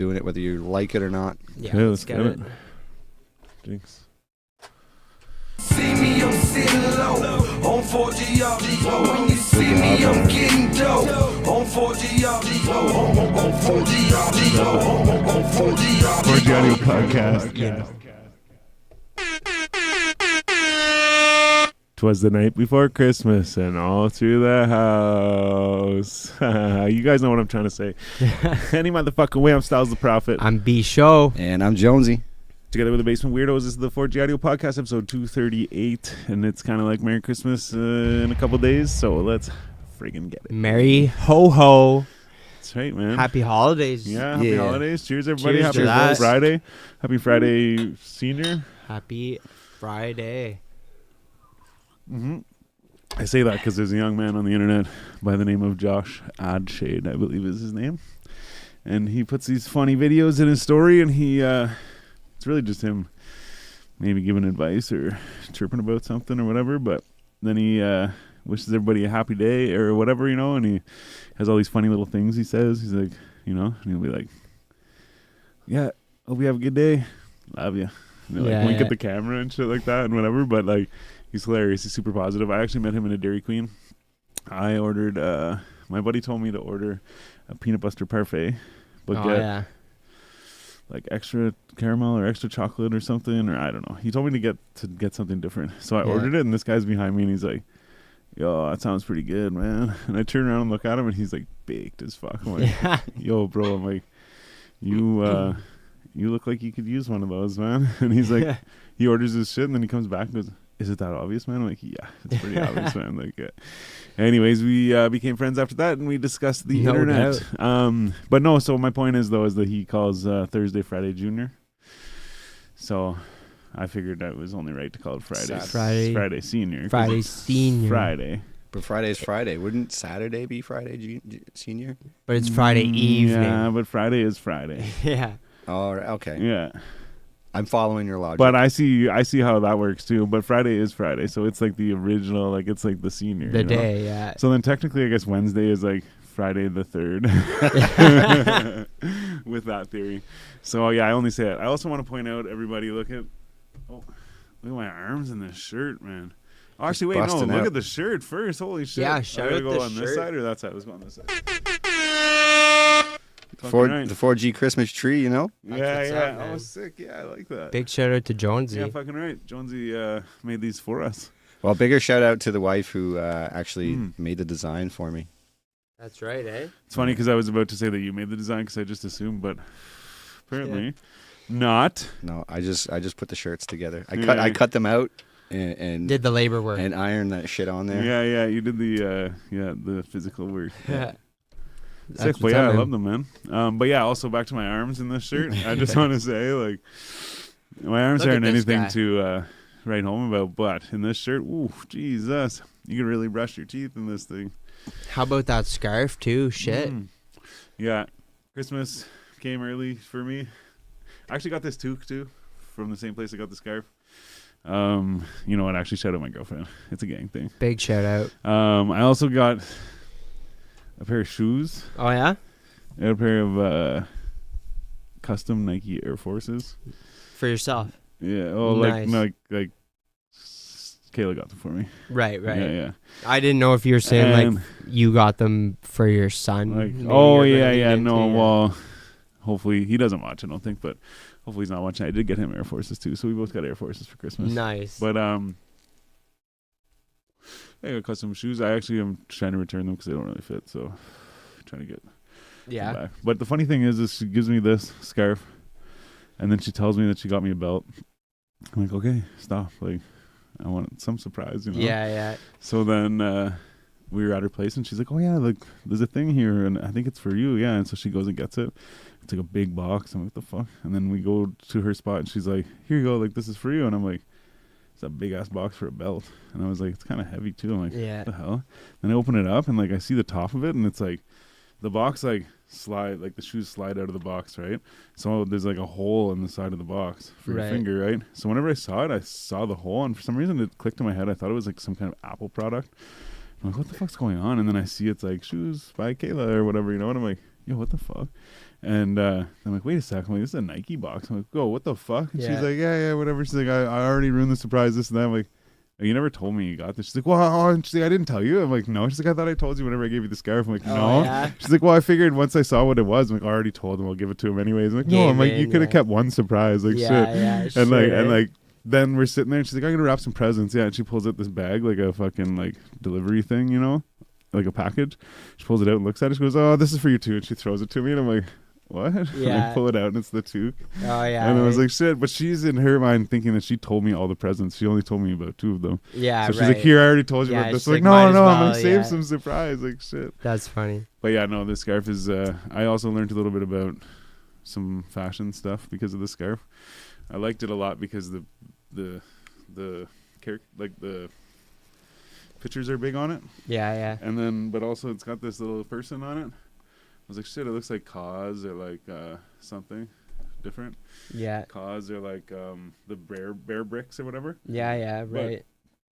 doing it whether you like it or not. Yeah, let's get it. Jinx. See me, I'm sitting low on 4G. When you see me, I'm getting dope on 4G. On 4G. On 4G. 4G Audio Podcast. Yeah. 'Twas the night before Christmas and all through the house. You guys know what I'm trying to say. Any motherfucking way, I'm Stylez the Prophet. I'm B Show. And I'm Jonesy. Together with the Basement Weirdos, this is the 4G Audio Podcast, episode 238. And it's kind of like Merry Christmas in a couple days, so let's friggin' get it. Merry ho ho. That's right, man. Happy holidays. Yeah, happy holidays. Cheers, everybody. Cheers happy to that. Friday. Happy Friday, Senior. Happy Friday. I say that because there's a young man on the internet by the name of Josh Adshade, I believe is his name. And he puts these funny videos in his story, and he, it's really just him maybe giving advice or chirping about something or whatever, but then he wishes everybody a happy day or whatever, you know, and he has all these funny little things he says. He's like, you know, and he'll be like, yeah, hope you have a good day. Love you. And he'll like wink at the camera and shit like that and whatever, but like, he's hilarious. He's super positive. I actually met him in a Dairy Queen. I ordered, my buddy told me to order a peanut butter parfait, but get like extra caramel or extra chocolate or something, or I don't know. He told me to get something different. So I ordered it, and this guy's behind me, and he's like, yo, that sounds pretty good, man. And I turn around and look at him, and he's like baked as fuck. I'm like, yo, bro, I'm like, you look like you could use one of those, man. And he's like, he orders his shit, and then he comes back and goes, is it that obvious, man? I'm like, yeah, it's pretty obvious, man. Like, anyways, we became friends after that, and we discussed the internet. But no, so my point is that he calls Thursday Friday Junior. So I figured that was only right to call it Friday Senior. Friday Senior. Friday. But Friday's Friday. Wouldn't Saturday be Friday Senior? But it's Friday evening. Yeah, but Friday is Friday. Yeah. Oh, okay. Yeah. I'm following your logic. But I see how that works too. But Friday is Friday, so it's like the original, like it's like the senior. The day, yeah. So then technically, I guess Wednesday is like Friday the 3rd. With that theory. So yeah, I only say it. I also want to point out, everybody, look at my arms in this shirt, man. Oh, actually, wait, no, look at the shirt first. Holy shit! Yeah, shout out go the on shirt. This side or that side? Let's go on this side. The 4G Christmas tree, you know? Yeah. Oh, sick. Yeah, I like that. Big shout out to Jonesy. Yeah, fucking right. Jonesy made these for us. Well, bigger shout out to the wife who actually made the design for me. That's right, eh? It's funny because I was about to say that you made the design because I just assumed, but apparently not. No, I just put the shirts together. I cut them out and did the labor work and ironed that shit on there. Yeah. You did the physical work. Yeah. Sick, but yeah, I love them, man. But yeah, also back to my arms in this shirt. I just want to say, like, my arms aren't anything to write home about, but in this shirt, ooh, Jesus, you can really brush your teeth in this thing. How about that scarf too? Shit. Yeah, Christmas came early for me. I actually got this toque too from the same place I got the scarf. You know what? Actually, shout out my girlfriend. It's a gang thing. Big shout out. I also got a pair of shoes. Oh yeah? I got a pair of custom Nike Air Forces. For yourself? Yeah. Oh, nice. like Kayla got them for me. Right. Yeah. I didn't know if you were saying like you got them for your son. Like, yeah. No, well, hopefully he doesn't watch, I don't think, but hopefully he's not watching. I did get him Air Forces too, so we both got Air Forces for Christmas. Nice. But I got custom shoes. I actually am trying to return them because they don't really fit, so I'm trying to get them back. But the funny thing is she gives me this scarf, and then she tells me that she got me a belt. I'm like, okay, stop. Like, I want some surprise, you know? Yeah. So then we were at her place, and she's like, oh, yeah, like, there's a thing here, and I think it's for you, yeah. And so she goes and gets it. It's like a big box. I'm like, what the fuck? And then we go to her spot, and she's like, here you go, like, this is for you. And I'm like, it's a big-ass box for a belt. And I was like, it's kind of heavy, too. I'm like, what the hell? Then I open it up, and, like, I see the top of it, and it's like, the box, like, the shoes slide out of the box, right? So there's, like, a hole in the side of the box for your finger, right? So whenever I saw it, I saw the hole, and for some reason it clicked in my head. I thought it was, like, some kind of Apple product. I'm like, what the fuck's going on? And then I see it's, like, shoes by Kayla or whatever, you know? And I'm like, yo, what the fuck? And I'm like, wait a second. I'm like, this is a Nike box. I'm like, oh, what the fuck? And she's like, yeah, whatever. She's like, I already ruined the surprise, this and that. I'm like, you never told me you got this. She's like, well, and she's like, I didn't tell you. I'm like, no. She's like, I thought I told you whenever I gave you the scarf. I'm like, no. Yeah. She's like, well, I figured once I saw what it was, I'm like, I already told him I'll give it to him anyways. I'm like, no. I'm like, you could have kept one surprise. Like, shit. Yeah, And like, then we're sitting there and she's like, I'm gonna wrap some presents. Yeah, and she pulls out this bag, like a fucking like delivery thing, you know, like a package. She pulls it out and looks at it. She goes, oh, this is for you too. And she throws it to me and I'm like, what? Yeah. And I pull it out and it's the toque. Oh yeah. And I was like, shit. But she's in her mind thinking that she told me all the presents. She only told me about 2 of them. Yeah. So she's like, here, I already told you about this. Like, no. I'm like, save some surprise. Like, shit. That's funny. But yeah, no, this scarf is. I also learned a little bit about some fashion stuff because of the scarf. I liked it a lot because the pictures are big on it. Yeah. And then, but also it's got this little person on it. I was like, shit, it looks like Cause or like something different. Yeah. Cause or like the bear bricks or whatever. Yeah, right.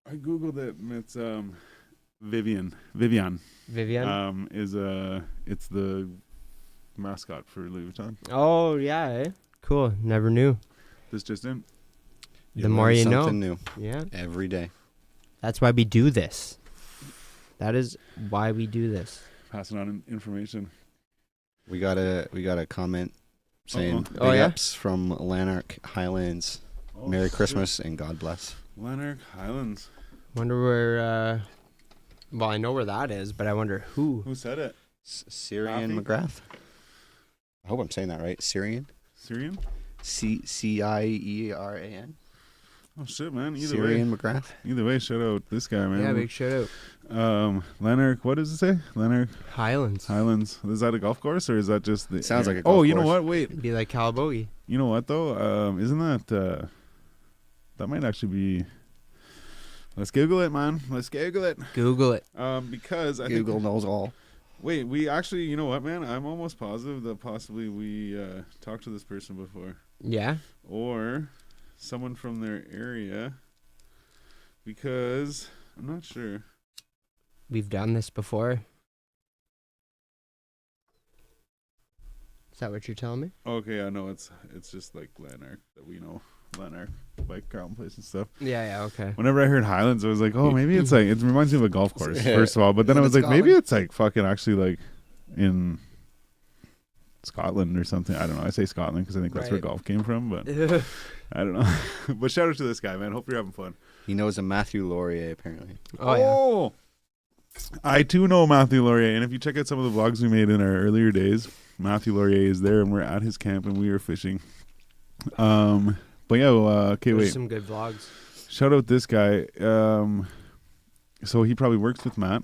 But I googled it and it's Vivian. Vivian? It's the mascot for Louis Vuitton. Oh, yeah. Cool. Never knew. This just in. The more you know. Something new. Yeah. Every day. That's why we do this. That is why we do this. Passing on information. We got a comment saying big Oh, yeah? ups from Lanark Highlands. Oh, Merry shit. Christmas and God bless. Lanark Highlands. Wonder where, well, I know where that is, but I wonder who. Who said it? Syrian Rafi? McGrath. I hope I'm saying that right. Syrian? Syrian? Cieran? Oh shit, man. Syrian McGrath? Either way, shout out this guy, man. Yeah, big shout out. Lanark, what does it say? Lanark Highlands. Highlands. Is that a golf course or is that just the Sounds like a golf Oh, you know course. what? Wait. It'd be like Calabogie. You know what though? Isn't that that might actually be. Let's Google it, man. Let's Google it. Google it. Because I Google think, knows all. wait, we actually, you know what, man? I'm almost positive that possibly we talked to this person before, Yeah. or someone from their area. Because I'm not sure. We've done this before. Is that what you're telling me? Okay, I know it's just like Lanark that we know. Lanark, like Carlton Place and stuff. Yeah, okay. Whenever I heard Highlands, I was like, oh, maybe it's like, it reminds me of a golf course, Yeah. first of all. But then I Isn't was it like, maybe Scotland? it's like fucking actually like in Scotland or something. I don't know. I say Scotland because I think that's where Right. golf came from, but I don't know. But shout out to this guy, man. Hope you're having fun. He knows a Matthew Laurier, apparently. Oh, I too know Matthew Laurier. And if you check out some of the vlogs we made in our earlier days, Matthew Laurier is there and we're at his camp and we are fishing. But yeah, okay, There's wait. some good vlogs. Shout out this guy. So he probably works with Matt.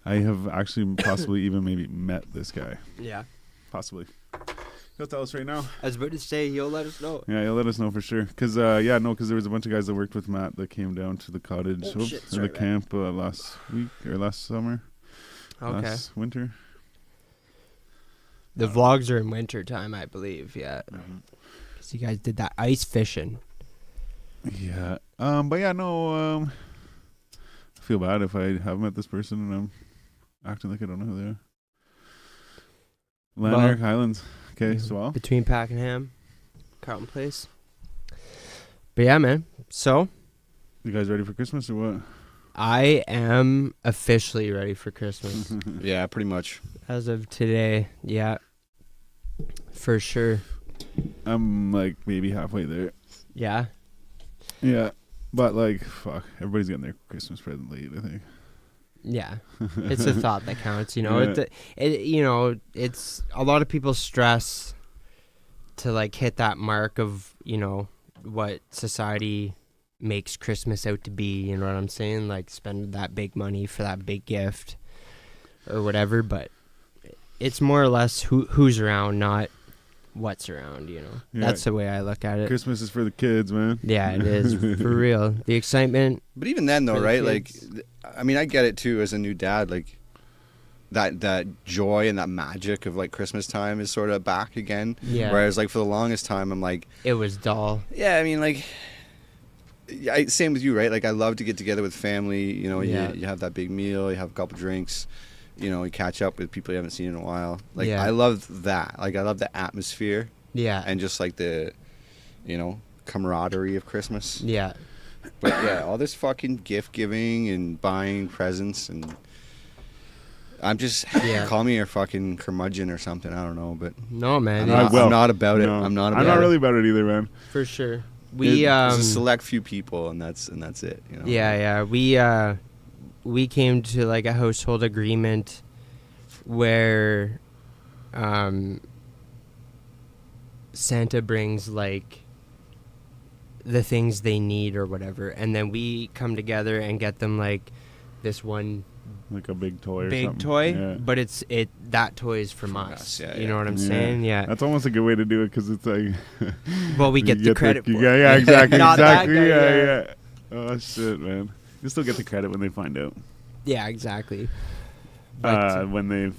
I have actually possibly even maybe met this guy. Yeah. Possibly. He'll tell us right now. I was about to say, he'll let us know. Yeah, he'll let us know for sure. Because, because there was a bunch of guys that worked with Matt that came down to the cottage Oh, shit, or sorry, the man. camp last week or last summer. Okay. Last winter. The vlogs are in winter time, I believe. Yeah. Mm-hmm. Because you guys did that ice fishing. Yeah. But yeah, no. I feel bad if I have met this person and I'm acting like I don't know who they are. Lanark Highlands. Okay, swell. Between Pakenham, Carlton Place. But yeah, man. So, You guys ready for Christmas or what? I am officially ready for Christmas. Yeah, pretty much. As of today, yeah. For sure. I'm like maybe halfway there. Yeah. Yeah. But like, fuck. Everybody's getting their Christmas present late, I think. Yeah. It's a thought that counts, you know. Yeah. It's a lot of people stress to like hit that mark of, what society makes Christmas out to be, you know what I'm saying? Like spend that big money for that big gift or whatever, but it's more or less who's around, not what's around, Yeah. That's the way I look at it. Christmas is for the kids, man. Yeah, it is for real. The excitement. But even then, though, For the right? Like, kids. I mean, I get it too as a new dad. Like, that joy and that magic of like Christmas time is sort of back again. Yeah. Whereas, like, for the longest time, I'm like, It was dull. yeah, I mean, like, same with you, right? Like, I love to get together with family. You know, Yeah. you have that big meal, you have a couple drinks, you know, you catch up with people you haven't seen in a while. Like, Yeah. I love that. Like, I love the atmosphere Yeah. and just like the, you know, camaraderie of Christmas. Yeah. But yeah, all this fucking gift giving and buying presents, and I'm just call me a fucking curmudgeon or something. I don't know, but No, man. I'm will. not about it. No, I'm not I'm about not it. really about it either, man. For sure. We There's a select few people, and that's it. You know? Yeah. We came to like a household agreement where Santa brings like the things they need or whatever, and then we come together and get them like this one Like a big toy or big something. toy, Yeah. but that toy is from us. us, yeah, You yeah. know what I'm saying? Yeah. That's almost a good way to do it because it's like. Well, we get you the credit for it. Yeah, exactly. Not that exactly. guy, Yeah. Oh, shit, man. You still get the credit when they find out. Yeah, exactly. But, When they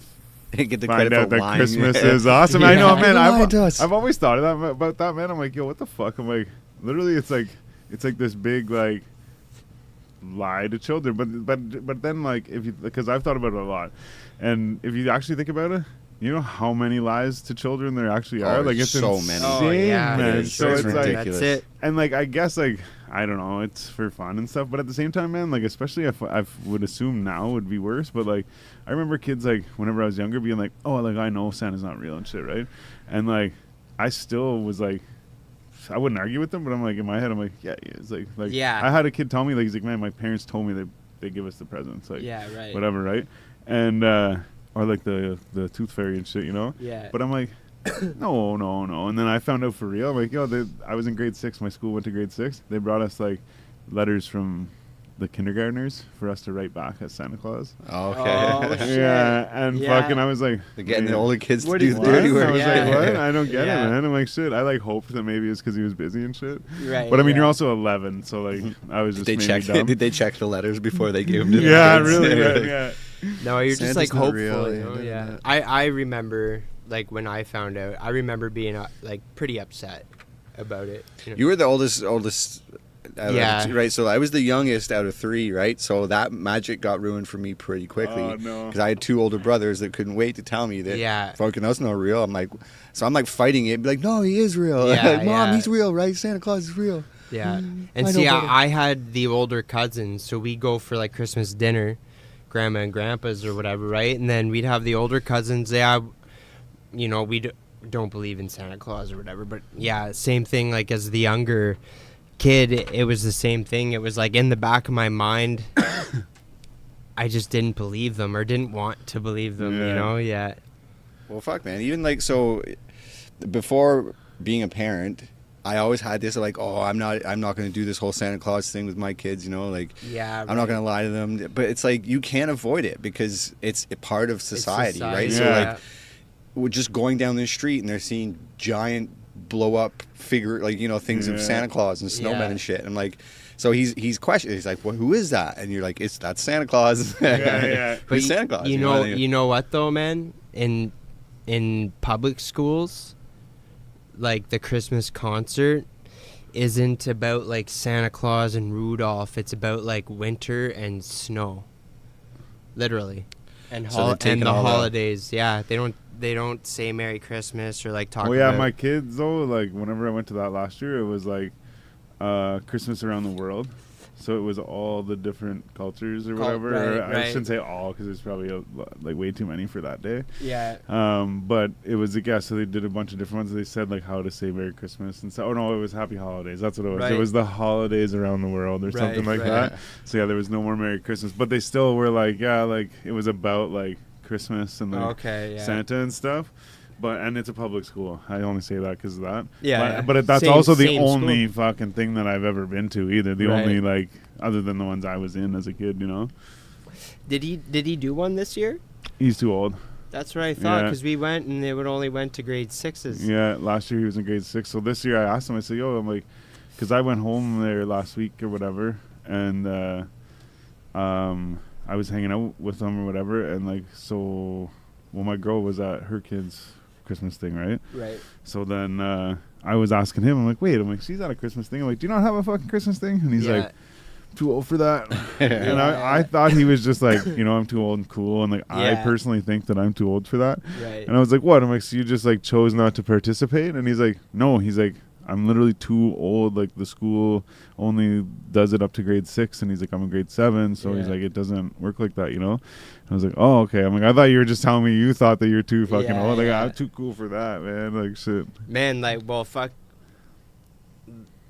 Get the find credit out for that lying. Christmas is awesome. I Yeah. know, man. You lied to us. I've always thought of that about that, man. I'm like, yo, what the fuck? I'm like, literally, it's like this big like lie to children. But then like because I've thought about it a lot, and if you actually think about it, you know how many lies to children there actually are. Like it's so insane, many. Oh, yeah, man. it's So it's like. ridiculous. that's it. And like I guess like I don't know, it's for fun and stuff, but at the same time, man, like especially if I would assume now would be worse, but like I remember kids like whenever I was younger being like, oh, like I know Santa's not real and shit, right? And like I still was like, I wouldn't argue with them, but I'm like in my head I'm like, yeah, it's like Yeah. I had a kid tell me like he's like, man, my parents told me they give us the presents, like Yeah, right. whatever, right? And or like the tooth fairy and shit, you know? Yeah. But I'm like, no. And then I found out for real. I'm like, yo, I was in grade 6. My school went to grade 6. They brought us like letters from the kindergartners for us to write back as Santa Claus. Okay. Oh, shit. Yeah, and Yeah. fucking, I was like, They're getting the man, older kids to What do is the what? dirty I work. was Yeah. like, what? I don't get Yeah. it, man. I'm like, shit. I like hoped that maybe it's because he was busy and shit. Right. But I mean, yeah. you're also 11, so like, I was just Did they maybe check? dumb. Did they check the letters before they gave them to the Yeah, kids? really, man. Yeah. No, you're just Santa's like not hopeful. real, You know? yeah, Yeah. I remember like when I found out. I remember being like pretty upset about it. You were the oldest. Yeah. Right. So I was the youngest out of 3. Right. So that magic got ruined for me pretty quickly. Oh, no. Because I had 2 older brothers that couldn't wait to tell me that. Yeah. Fucking that's not real. I'm like fighting it. Be like, no, he is real. Yeah, Like, Mom, yeah. he's real, right? Santa Claus is real. Yeah. And I know see, better. I had the older cousins, so we go for like Christmas dinner, grandma and grandpa's or whatever, right? And then we'd have the older cousins. We don't believe in Santa Claus or whatever, but yeah, same thing. Like as the younger kid, it was the same thing. It was like in the back of my mind, I just didn't believe them or didn't want to believe them. Yeah. You know? Yeah. Well, fuck, man. Even like so, before being a parent, I always had this like, oh, I'm not going to do this whole Santa Claus thing with my kids. You know, like, Yeah. I'm not going to lie to them. But it's like you can't avoid it because it's a part of society, right? Yeah. So like, we're just going down the street and they're seeing giant blow up figure, like, you know, things of Yeah. Santa Claus and snowmen Yeah. and shit. And I'm like, so he's questioning. He's like, well, who is that? And you're like, that's Santa Claus. Yeah. But Who's Santa Claus? You know what though, man? In public schools, like the Christmas concert isn't about like Santa Claus and Rudolph. It's about like winter and snow, literally, and So they're taking the all the- holidays. Yeah, they don't say Merry Christmas or like talk. Oh yeah, about, my kids though, like whenever I went to that last year, it was like Christmas around the world. So it was all the different cultures or whatever. right, I right. shouldn't say all because there's probably like way too many for that day. Yeah. But it was so they did a bunch of different ones. They said like how to say Merry Christmas and so. Oh no, it was Happy Holidays. That's what it was. Right. It was the holidays around the world or something like right. that. So yeah, there was no more Merry Christmas, but they still were like like it was about like Christmas and like Okay. Yeah. Santa and stuff. And it's a public school. I only say that because of that. Yeah, But that's Same- also the same only fucking thing that I've ever been to either. The Right. only like other than the ones I was in as a kid, you know. Did he do one this year? He's too old. That's what I thought Yeah. because we went and they would only went to grade 6s. Yeah, last year he was in grade 6. So this year I asked him. I said, "Yo," I'm like, because I went home there last week or whatever, and I was hanging out with them or whatever, and like so, well, my girl was at her kid's Christmas thing, right? Right. So then I was asking him, I'm like, wait, she's at a Christmas thing. I'm like, do you not have a fucking Christmas thing? And he's like, too old for that. And I thought he was just like, I'm too old and cool. And like, I personally think that I'm too old for that. Right. And I was like, what? I'm like, so you just like chose not to participate? And he's like, no. He's like, I'm literally too old. Like the school only does it up to grade 6. And he's like, I'm in grade 7. So he's like, it doesn't work like that, And I was like, oh, okay. I'm like, I thought you were just telling me you thought that you're too fucking old. Like, I'm too cool for that, man. Like, shit. Man, like, well, fuck.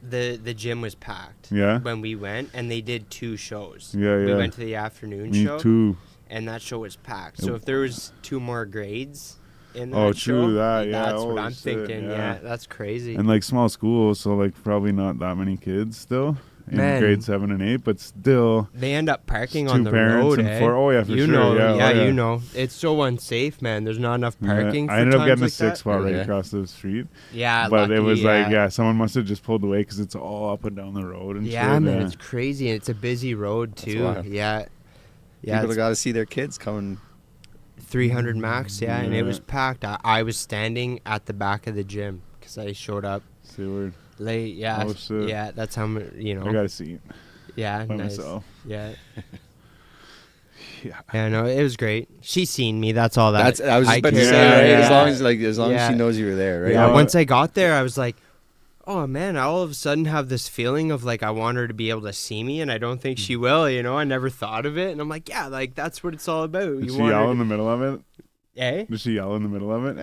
The gym was packed when we went, and they did 2 shows. We went to the afternoon show. Me too. And that show was packed. So if there was 2 more grades in that show, that's what I'm thinking. Yeah, that's crazy. And like small schools, so like probably not that many kids still in grade 7 and 8, but still they end up parking on the road. And 4. Oh yeah, for sure. It's so unsafe, man. There's not enough parking. I ended up getting a 6 spot right across the street. Yeah, but it was like someone must have just pulled away because it's all up and down the road and shit. Yeah, man, it's crazy. And it's a busy road too. Yeah. People got to see their kids coming. 300 max, and it was packed. I was standing at the back of the gym because I showed up late. Yeah, that's how much, I got a seat. Yeah, by nice. myself. Yeah. Yeah, no, it was great. She seen me. That's all that. I was just about to say, right? As long as she knows you were there, right? Yeah. Once I got there, I was like, oh man, I all of a sudden have this feeling of like I want her to be able to see me, and I don't think she will. I never thought of it, and I'm like, yeah, like that's what it's all about. Did she yell in the middle of it? Eh? Did she yell in the middle of it?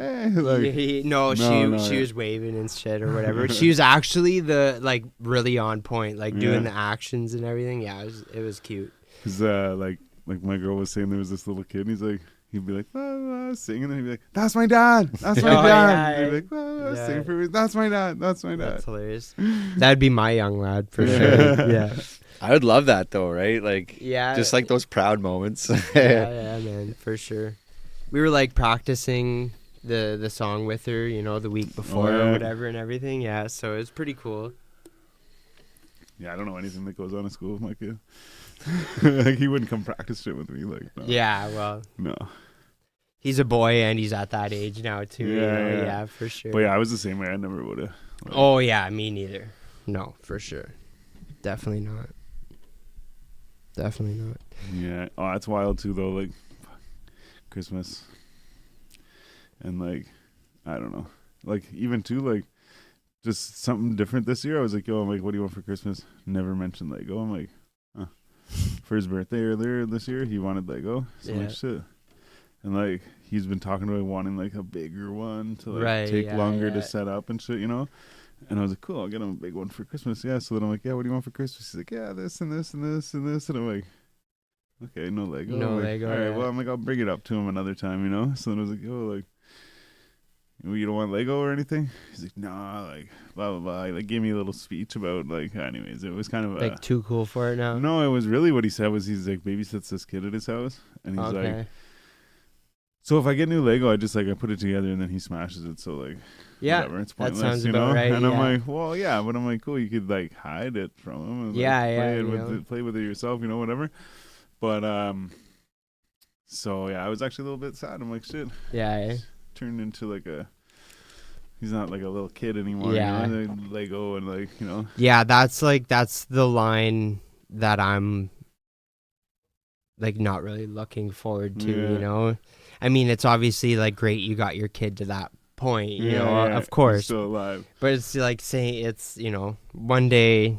She was waving and shit or whatever. She was actually the like really on point, like doing the actions and everything. Yeah, it was cute. Cause like my girl was saying, there was this little kid, and he'd be like, singing, and he'd be like, that's my dad. That's my dad. He'd be like, sing for me. That's my dad. That's my dad. That's hilarious. That'd be my young lad for sure. Yeah. I would love that though, right? Like, just like those proud moments. yeah, man, for sure. We were like practicing the song with her, the week before or whatever and everything. Yeah, so it was pretty cool. Yeah, I don't know anything that goes on in school with my kid. Like he wouldn't come practice shit with me. Like, no. Yeah, well, no. He's a boy and he's at that age now too. Yeah, for sure. But yeah, I was the same way. I never would have. Like, oh yeah, me neither. No, for sure. Definitely not. Definitely not. Yeah. Oh, that's wild too, though. Like Christmas, and like I don't know. Like even too, like just something different this year. I was like, yo, I'm like, what do you want for Christmas? Never mentioned Lego. I'm like, for his birthday earlier this year, he wanted Lego. So like shit. And like he's been talking about wanting like a bigger one to like take longer to set up and shit, And I was like, cool, I'll get him a big one for Christmas. Yeah. So then I'm like, yeah, what do you want for Christmas? He's like, yeah, this and this and this and this. And I'm like, okay, no Lego. No like, Lego. All right, well, I'm like, I'll bring it up to him another time, So then I was like, oh, like, you don't want Lego or anything? He's like, nah, like, blah, blah, blah. He like gave me a little speech about, like, anyways, it was kind of like too cool for it now? No, it was really what he said was he's like, babysits this kid at his house. And he's like, so if I get new Lego, I just like, I put it together and then he smashes it. So like, whatever, it's pointless, that sounds about right. And I'm like, well, yeah, but I'm like, cool, you could like hide it from him. And, play with it yourself, whatever. But, so yeah, I was actually a little bit sad. I'm like, shit. Yeah. Turned into like he's not like a little kid anymore. Yeah. Lego and like, Yeah, that's the line that I'm like not really looking forward to, I mean, it's obviously like great you got your kid to that point, of course. He's still alive. But it's like saying it's, one day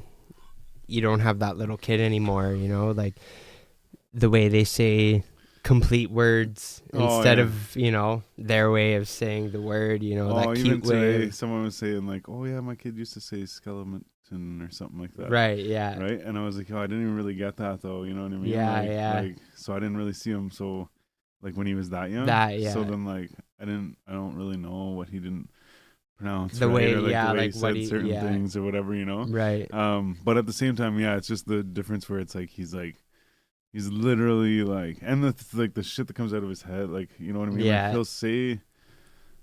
you don't have that little kid anymore, like the way they say complete words instead of their way of saying the word, that cute way. Someone was saying like, oh yeah, my kid used to say skeleton or something like that. Right. Yeah. Right. And I was like, oh, I didn't even really get that though. You know what I mean? Yeah. Like, so I didn't really see him. So like when he was that young. So then like I don't really know what he didn't pronounce the way, or, like, the way like he what said certain things or whatever. Right. But at the same time, it's just the difference where it's like he's literally like, and the shit that comes out of his head, like, you know what I mean? Yeah. Like, he'll say,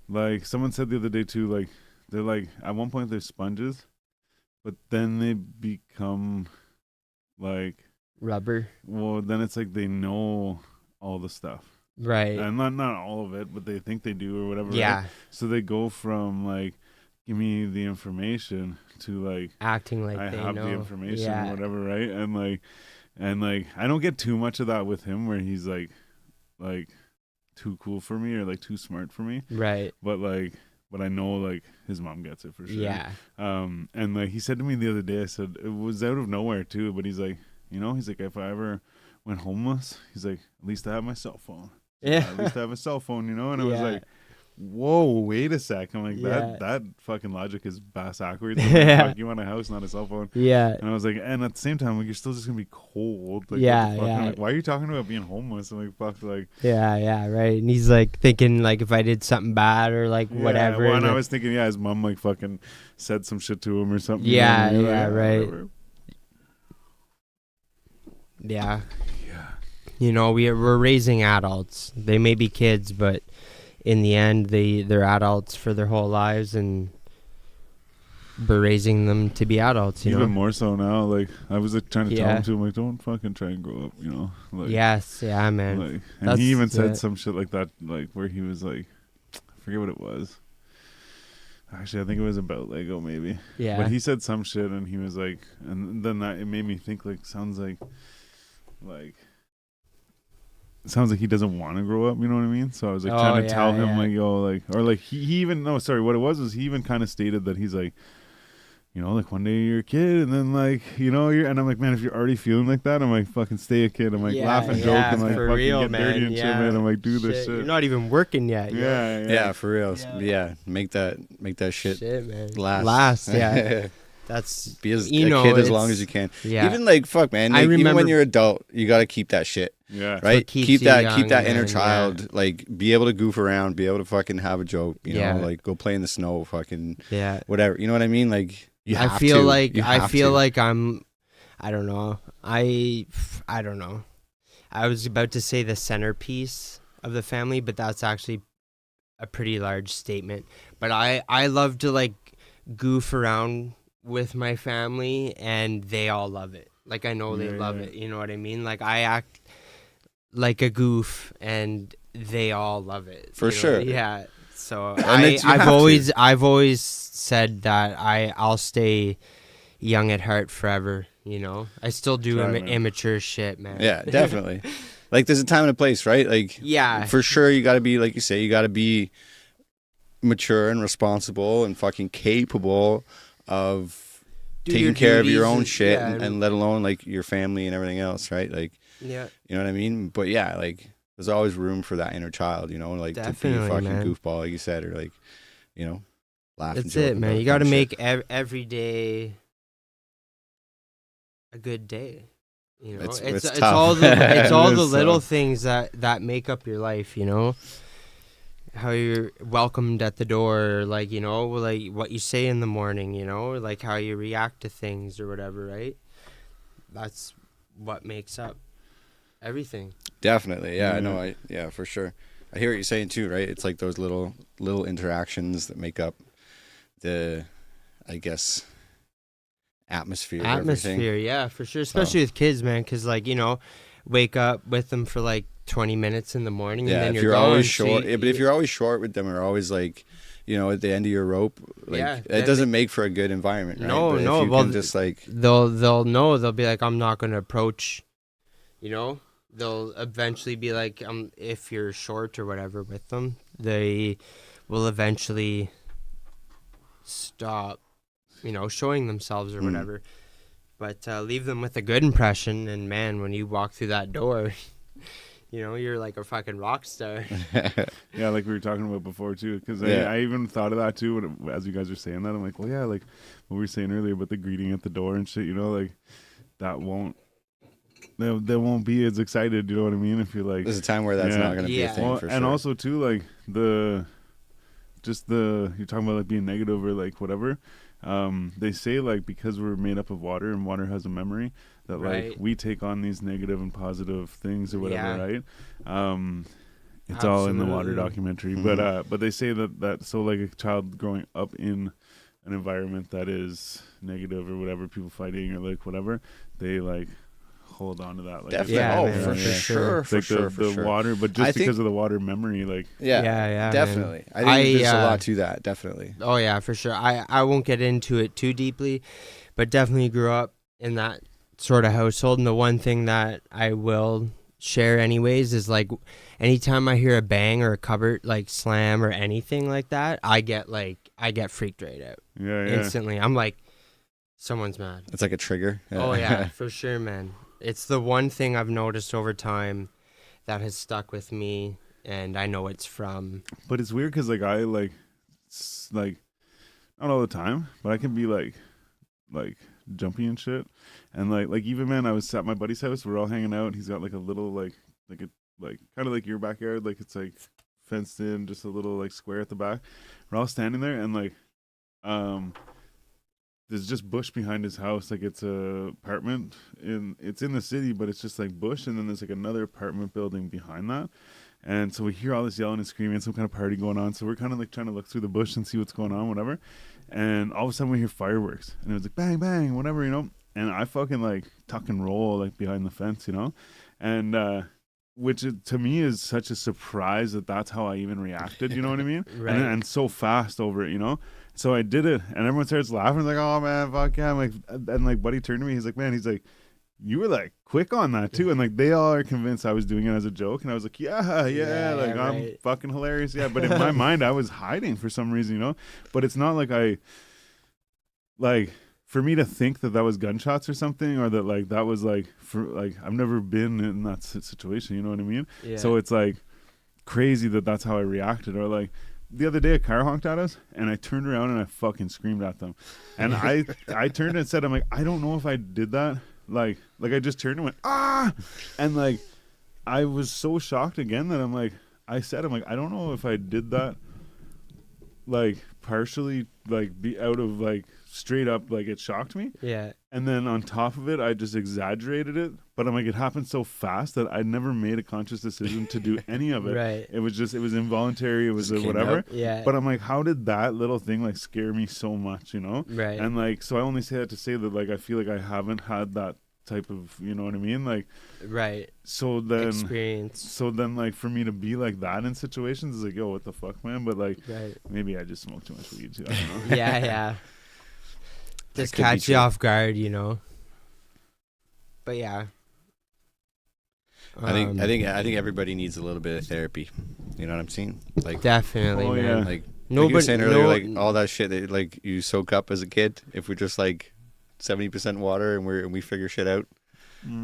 like, someone said the other day too, like, they're like, at one point they're sponges, but then they become like rubber. Well, then it's like they know all the stuff. Right. And not all of it, but they think they do or whatever. Yeah. Right? So they go from like give me the information to like acting like I they have know. the information Yeah. or whatever, right? And like I don't get too much of that with him where he's like too cool for me or like too smart for me. Right. But I know like his mom gets it for sure. Yeah. And like he said to me the other day, I said it was out of nowhere too, but he's like, he's like, if I ever went homeless, he's like, at least I have my cell phone. Yeah. At least I have a cell phone, and I was Yeah. like, whoa, wait a sec. I'm like, Yeah. that fucking logic is bass backwards. Yeah. Like, you want a house, not a cell phone. Yeah. And I was like, and at the same time, like, you're still just gonna be cold. Like, Yeah, what the fuck? yeah. I'm like, why are you talking about being homeless? I'm like, fuck, like, Yeah, right. And he's like thinking like if I did something bad or like yeah, whatever. Well, and I like- was thinking, his mom like fucking said some shit to him or something. Yeah, Like, yeah, right. whatever. yeah. Yeah. We're raising adults. They may be kids, but in the end, they're adults for their whole lives, and we're raising them to be adults. Even more so now. Like I was like, trying to tell Yeah. him to, I'm like, don't fucking try and grow up. Like, Yes, yeah, man. Like, and That's he even said it. some shit like that, like where he was like, I forget what it was. Actually, I think it was about Lego, maybe. Yeah. But he said some shit, and he was like, and then it made me think like, sounds like it sounds like he doesn't want to grow up. You know what I mean? So I was like trying to tell him like, yo, like, or like he even no, sorry, what it was he even kind of stated that he's like, like one day you're a kid, and then like, you're, and I'm like, man, if you're already feeling like that, I'm like, fucking stay a kid. I'm like, laugh and joke and like for fucking real, get dirty man. and Yeah. shit, man. I'm like, do this shit. You're not even working yet. Yeah. for real. Yeah. Make that shit man. last. Yeah. That's Be a kid as long as you can. Yeah. Even like fuck, man. I Like, even remember- when you're adult, you gotta keep that shit. Yeah. Right? keeps Keep you that young, inner man, child. Like be able to goof around, be able to fucking have a joke. Yeah. Like go play in the snow, fucking Yeah. whatever. You know what I mean? Like you have I feel to. like You have to. I'm I don't know. I don't know. I was about to say the centerpiece of the family, but that's actually a pretty large statement. But I love to like goof around with my family, and they all love it. Like I know they love it. You know what I mean? Like I act like a goof, and they all love it. For sure. Yeah. So you I've have always said that I'll stay young at heart forever. I still do Try, man. immature shit, man. Yeah, definitely. Like there's a time and a place, right? Like Yeah. for sure you gotta be, like you say, you gotta be mature and responsible and fucking capable of Do taking your care of your duties own and- shit yeah, and let alone like your family and everything else, right? Like Yeah. you know what I mean? But yeah, like there's always room for that inner child, like to be a Definitely, fucking man. goofball, like you said, or like, laugh. and That's joke it, man. about You got to dumb make shit. every day a good day. It's it's tough. all the it's all It the is little tough. things that make up your life. How you're welcomed at the door, like like what you say in the morning. Like how you react to things or whatever. Right. That's what makes up everything. Definitely, yeah, I Yeah. know, yeah, for sure. I hear what you're saying too, right? It's like those little interactions that make up the, I guess, atmosphere. Of everything. Atmosphere, yeah, for sure. Especially with kids, man, because wake up with them for like 20 minutes in the morning, Yeah, and then if you're you're always gone, so short, you- but if you're always short with them, or always like, at the end of your rope, like Yeah, it then doesn't make for a good environment, right? No, But no, if you well, can just like, they'll know. They'll be like, I'm not gonna approach. They'll eventually be like, if you're short or whatever with them, they will eventually stop, showing themselves or whatever. But leave them with a good impression, and man, when you walk through that door, you're like a fucking rock star. Yeah, like we were talking about before too, because Yeah. I even thought of that too as you guys were saying that. I'm like, well, yeah, like what we were saying earlier about the greeting at the door and shit. Like that won't. They won't be as excited. You know what I mean? If you're like, there's a time where that's Yeah. not going to be a Yeah. thing well, for and sure. also too, like you're talking about like being negative or like whatever. They say like because we're made up of water and water has a memory that like Right. we take on these negative and positive things or whatever, Yeah. right? It's all in the water Absolutely. documentary, Mhm. but they say that so like a child growing up in an environment that is negative or whatever, people fighting or like whatever, they like hold on to that. Like, Definitely. Yeah, oh, man, for yeah. sure. it's For like sure. the For sure. water, but I just think- because of the water memory, like Yeah. Yeah, Definitely. man. I think there's a I, lot to that. Definitely. Oh yeah, for sure. I won't get into it too deeply, but definitely grew up in that sort of household. And the one thing that I will share anyways is like anytime I hear a bang or a cupboard like slam or anything like that, I get freaked right out yeah. instantly. I'm like, someone's mad. It's like a trigger. Oh yeah, for sure, man. It's the one thing I've noticed over time that has stuck with me, and I know it's from. But it's weird because like I like not all the time, but I can be like jumpy and shit, and like even man, I was at my buddy's house. We're all hanging out. He's got like a little like kind of like your backyard, like it's like fenced in, just a little like square at the back. We're all standing there, and like there's just bush behind his house. Like it's a apartment it's in the city, but it's just like bush, and then there's like another apartment building behind that. And so we hear all this yelling and screaming, some kind of party going on. So we're kind of like trying to look through the bush and see what's going on, whatever. And all of a sudden we hear fireworks, and it was like bang, bang, whatever, you know. And I fucking like tuck and roll like behind the fence, you know. And which to me is such a surprise that that's how I even reacted, you know what I mean? Right. And so fast over it, you know. So I did it, and everyone starts laughing, like, "Oh man, fuck yeah!" I'm like, and like buddy turned to me, he's like, "Man," he's like, "You were like quick on that too," and like they all are convinced I was doing it as a joke, and I was like, yeah, like I'm right. fucking hilarious, yeah. But in my mind, I was hiding for some reason, you know. But it's not like I like for me to think that was gunshots or something, or that like that was like for like I've never been in that situation, you know what I mean? Yeah. So it's like crazy that that's how I reacted, or like. The other day, a car honked at us, and I turned around and I fucking screamed at them. And I turned and said, I'm like, I don't know if I did that. Like I just turned and went, ah! And, like, I was so shocked again that I'm like, I don't know if I did that, like, partially, like, be out of, like, straight up, like, it shocked me. Yeah. And then on top of it, I just exaggerated it. But I'm like, it happened so fast that I never made a conscious decision to do any of it. Right. It was involuntary. It was whatever. out. Yeah. But I'm like, how did that little thing like scare me so much, you know? Right. And like, so I only say that to say that like, I feel like I haven't had that type of, you know what I mean? Like, right. so then, Experience. like for me to be like that in situations is like, yo, what the fuck, man? But like, Right. maybe I just smoke too much weed too. I don't know. Yeah. Just could be catch you true. off guard, you know. But yeah. I think everybody needs a little bit of therapy. You know what I'm saying? Like Definitely, Oh, man. yeah. like No, you were but saying earlier, no- like all that shit that like you soak up as a kid. If we're just like 70% water and we figure shit out,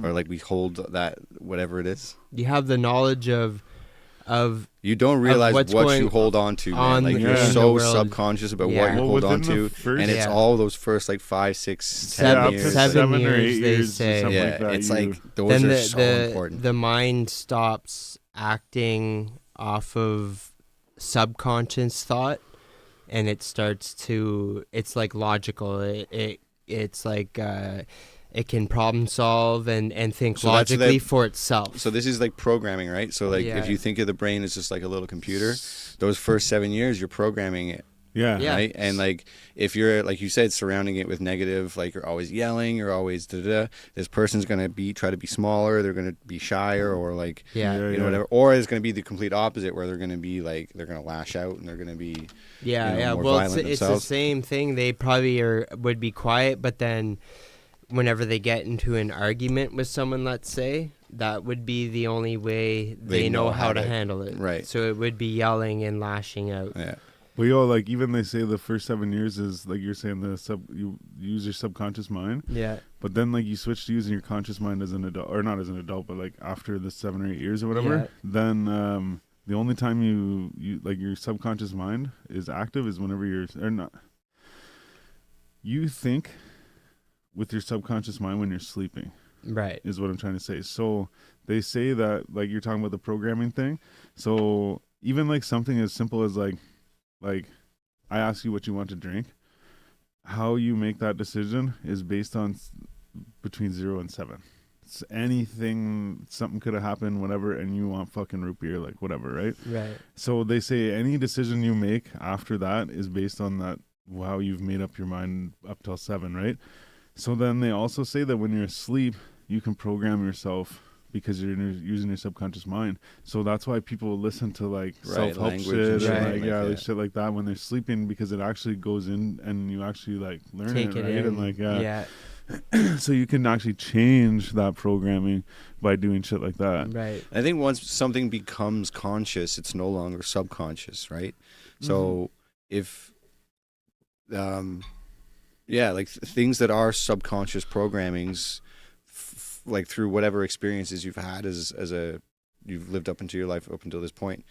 or like we hold that whatever it is. you have the knowledge of You don't realize what's what going you hold on to, man. on Like in you're the so world. subconscious about Yeah. what you Well, hold on within the to, first- and it's Yeah. all those first like 5, 6, 10 Seven- years. seven seven or years, 8 they years, say. something Yeah, like that. it's you- like those then are so important. the mind stops acting off of subconscious thought, and it starts to, it's like logical. It's like it can problem solve and think So that's logically that- for itself. So this is like programming, right? So like Yeah. if you think of the brain as just like a little computer, those first 7 years you're programming it. yeah. Yeah. Right. And like if you're like you said surrounding it with negative, like you're always yelling, you're always this person's gonna try to be smaller, they're gonna be shyer, or like yeah. Yeah. you know whatever, or it's gonna be the complete opposite where they're gonna be like they're gonna lash out and they're gonna be Yeah, you know, yeah. more Well, it's violent the themselves. same thing. They probably would be quiet, but then whenever they get into an argument with someone, let's say, that would be the only way they know how to handle it. Right. So it would be yelling and lashing out. yeah. Well, yo, like even they say the first 7 years is like you're saying you use your subconscious mind, Yeah. but then like you switch to using your conscious mind as an adult, or not as an adult, but like after the 7 or 8 years or whatever. Yeah. Then the only time you like your subconscious mind is active is whenever you're or not. You think with your subconscious mind when you're sleeping. Right. Is what I'm trying to say. So they say that like you're talking about the programming thing. So even like something as simple as like I ask you what you want to drink, how you make that decision is based on between 0 and 7. It's anything, something could have happened, whatever, and you want fucking root beer, like whatever, right? Right. So they say any decision you make after that is based on that, how you've made up your mind up till 7, right? So then they also say that when you're asleep, you can program yourself because you're using your subconscious mind. So that's why people listen to like self-help language shit and and shit like, like that. like shit like that when they're sleeping, because it actually goes in and you actually like learn Take it, it right? in. And like, Yeah. so you can actually change that programming by doing shit like that. Right. I think once something becomes conscious, it's no longer subconscious, right? So if, like things that are subconscious programmings, like through whatever experiences you've had as you've lived up into your life up until this point,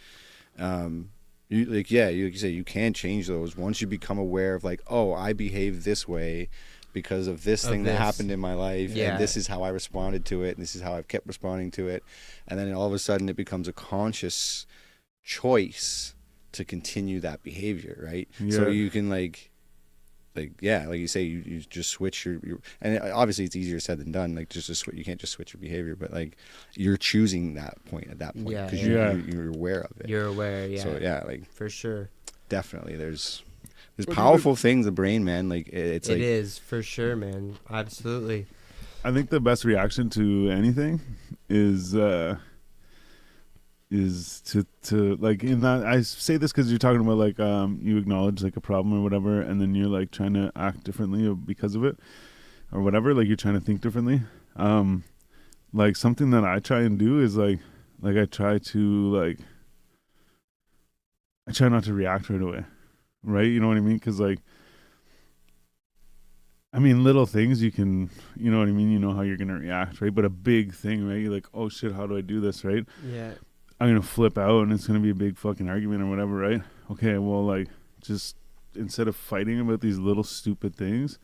you say you can change those once you become aware of like, oh, I behave this way because of this thing that happened in my life, and this is how I responded to it, and this is how I've kept responding to it, and then all of a sudden it becomes a conscious choice to continue that behavior, right? So you can like you say, you just switch your and obviously it's easier said than done, like just to switch. You can't just switch your behavior, but like you're choosing that point at that point because you're aware of it. You're aware, yeah. So yeah, like for sure. Definitely, there's powerful things, the brain, man. Like it is for sure, man. Absolutely. I think the best reaction to anything is to like, in that, I say this because you're talking about like you acknowledge like a problem or whatever, and then you're like trying to act differently because of it or whatever, like you're trying to think differently. Like something that I try and do is like I try not to react right away, right? You know what I mean? Because like, I mean, little things you can, you know what I mean? You know how you're going to react, right? But a big thing, right? You're like, oh shit, how do I do this, right? Yeah. I'm going to flip out and it's going to be a big fucking argument or whatever, right? Okay, well, like, just instead of fighting about these little stupid things,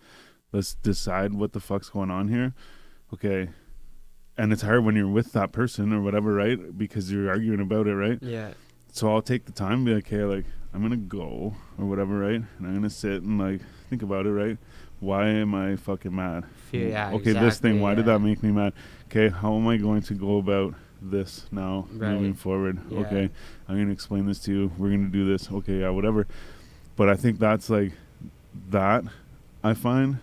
let's decide what the fuck's going on here. Okay. And it's hard when you're with that person or whatever, right? Because you're arguing about it, right? Yeah. So I'll take the time and be like, hey, like, I'm going to go or whatever, right? And I'm going to sit and, like, think about it, right? Why am I fucking mad? Yeah, okay, this thing, why did that make me mad? Okay, how am I going to go about this now moving forward? Yeah. Okay, I'm going to explain this to you. We're going to do this. Okay, yeah, whatever. But I think that's like, that I find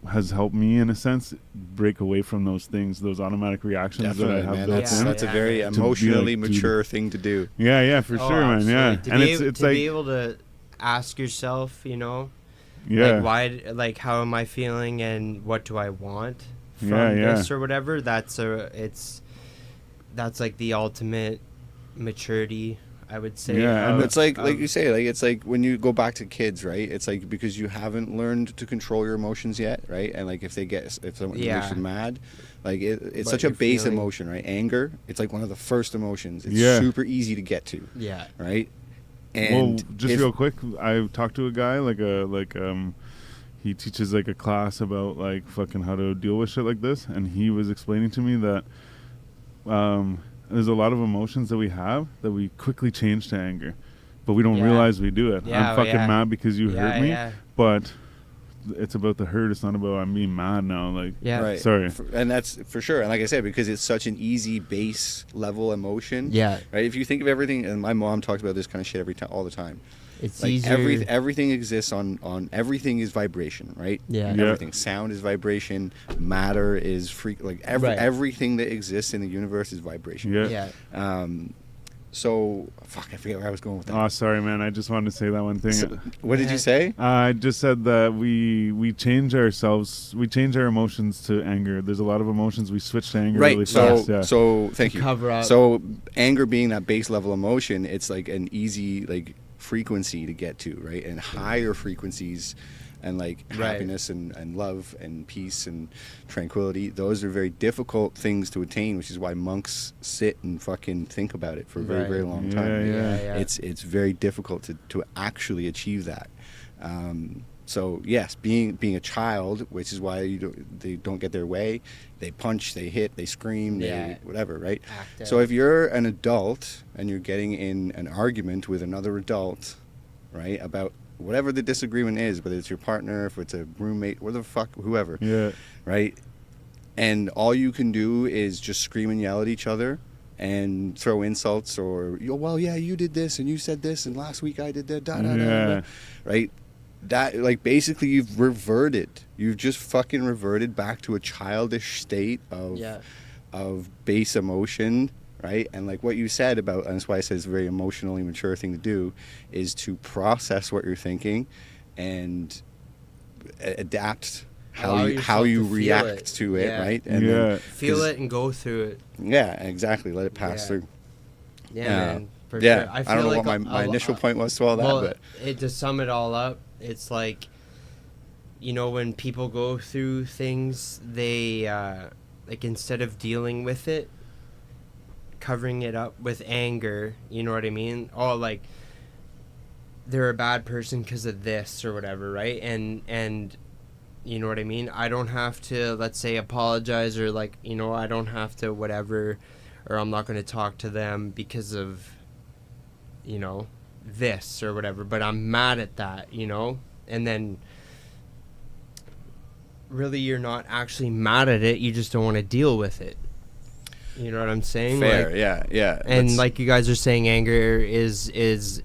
has helped me in a sense break away from those things, those automatic reactions. Definitely, that I have man. built in. That's a very emotionally mature thing to do. Yeah, for sure, man. Yeah, to and be it's to like, be able to ask yourself, you know, yeah, like why, like how am I feeling and what do I want from this or whatever. That's like the ultimate maturity, I would say. Yeah, and it's like you say, like it's like when you go back to kids, right? It's like because you haven't learned to control your emotions yet, right? And like if someone makes you mad, like it's such a base emotion, right? Anger, it's like one of the first emotions. It's super easy to get to. Yeah. Right. And just real quick, I talked to a guy he teaches like a class about like fucking how to deal with shit like this, and he was explaining to me that there's a lot of emotions that we have that we quickly change to anger, but we don't realize we do it. I'm fucking mad because you hurt me, but it's about the hurt. It's not about I'm being mad now. Like, right. Sorry. And that's for sure. And like I said, because it's such an easy base level emotion. Yeah. Right. If you think of everything, and my mom talks about this kind of shit all the time. It's like easier. Everything exists on everything is vibration, right? Yeah. Everything. Sound is vibration. Matter is everything that exists in the universe is vibration. Yeah. So, fuck, I forget where I was going with that. Oh, sorry, man. I just wanted to say that one thing. So, what did you say? I just said that we change ourselves. We change our emotions to anger. There's a lot of emotions we switch to anger really fast. Yeah. So, thank you. Cover up. So, anger being that base level emotion, it's like an easy frequency to get to, right? And higher frequencies and happiness and love and peace and tranquility, those are very difficult things to attain, which is why monks sit and fucking think about it for a very, very long time. Yeah. It's very difficult to actually achieve that. So yes, being a child, which is why they don't get their way, they punch, they hit, they scream, they whatever, right? So if you're an adult and you're getting in an argument with another adult, right, about whatever the disagreement is, whether it's your partner, if it's a roommate, whoever, right? And all you can do is just scream and yell at each other and throw insults or, well, yeah, you did this and you said this and last week I did that, right? that, like, basically you've just fucking reverted back to a childish state of base emotion, right? And like what you said about, and that's why I said it's a very emotionally mature thing to do, is to process what you're thinking and adapt how you react to it, right? And then, feel it and go through it. Yeah, exactly. Let it pass through. Yeah, man. For yeah, sure. I don't know like what my initial point was to all that, but to sum it all up, it's like, you know, when people go through things, they like, instead of dealing with it, covering it up with anger, you know what I mean? Oh, like, they're a bad person because of this or whatever, right? And you know what I mean? I don't have to, let's say, apologize, or like, you know, I don't have to whatever, or I'm not going to talk to them because of, you know, this or whatever, but I'm mad at that, you know? And then really you're not actually mad at it, you just don't want to deal with it. You know what I'm saying? Fair, like, yeah. And like you guys are saying, anger is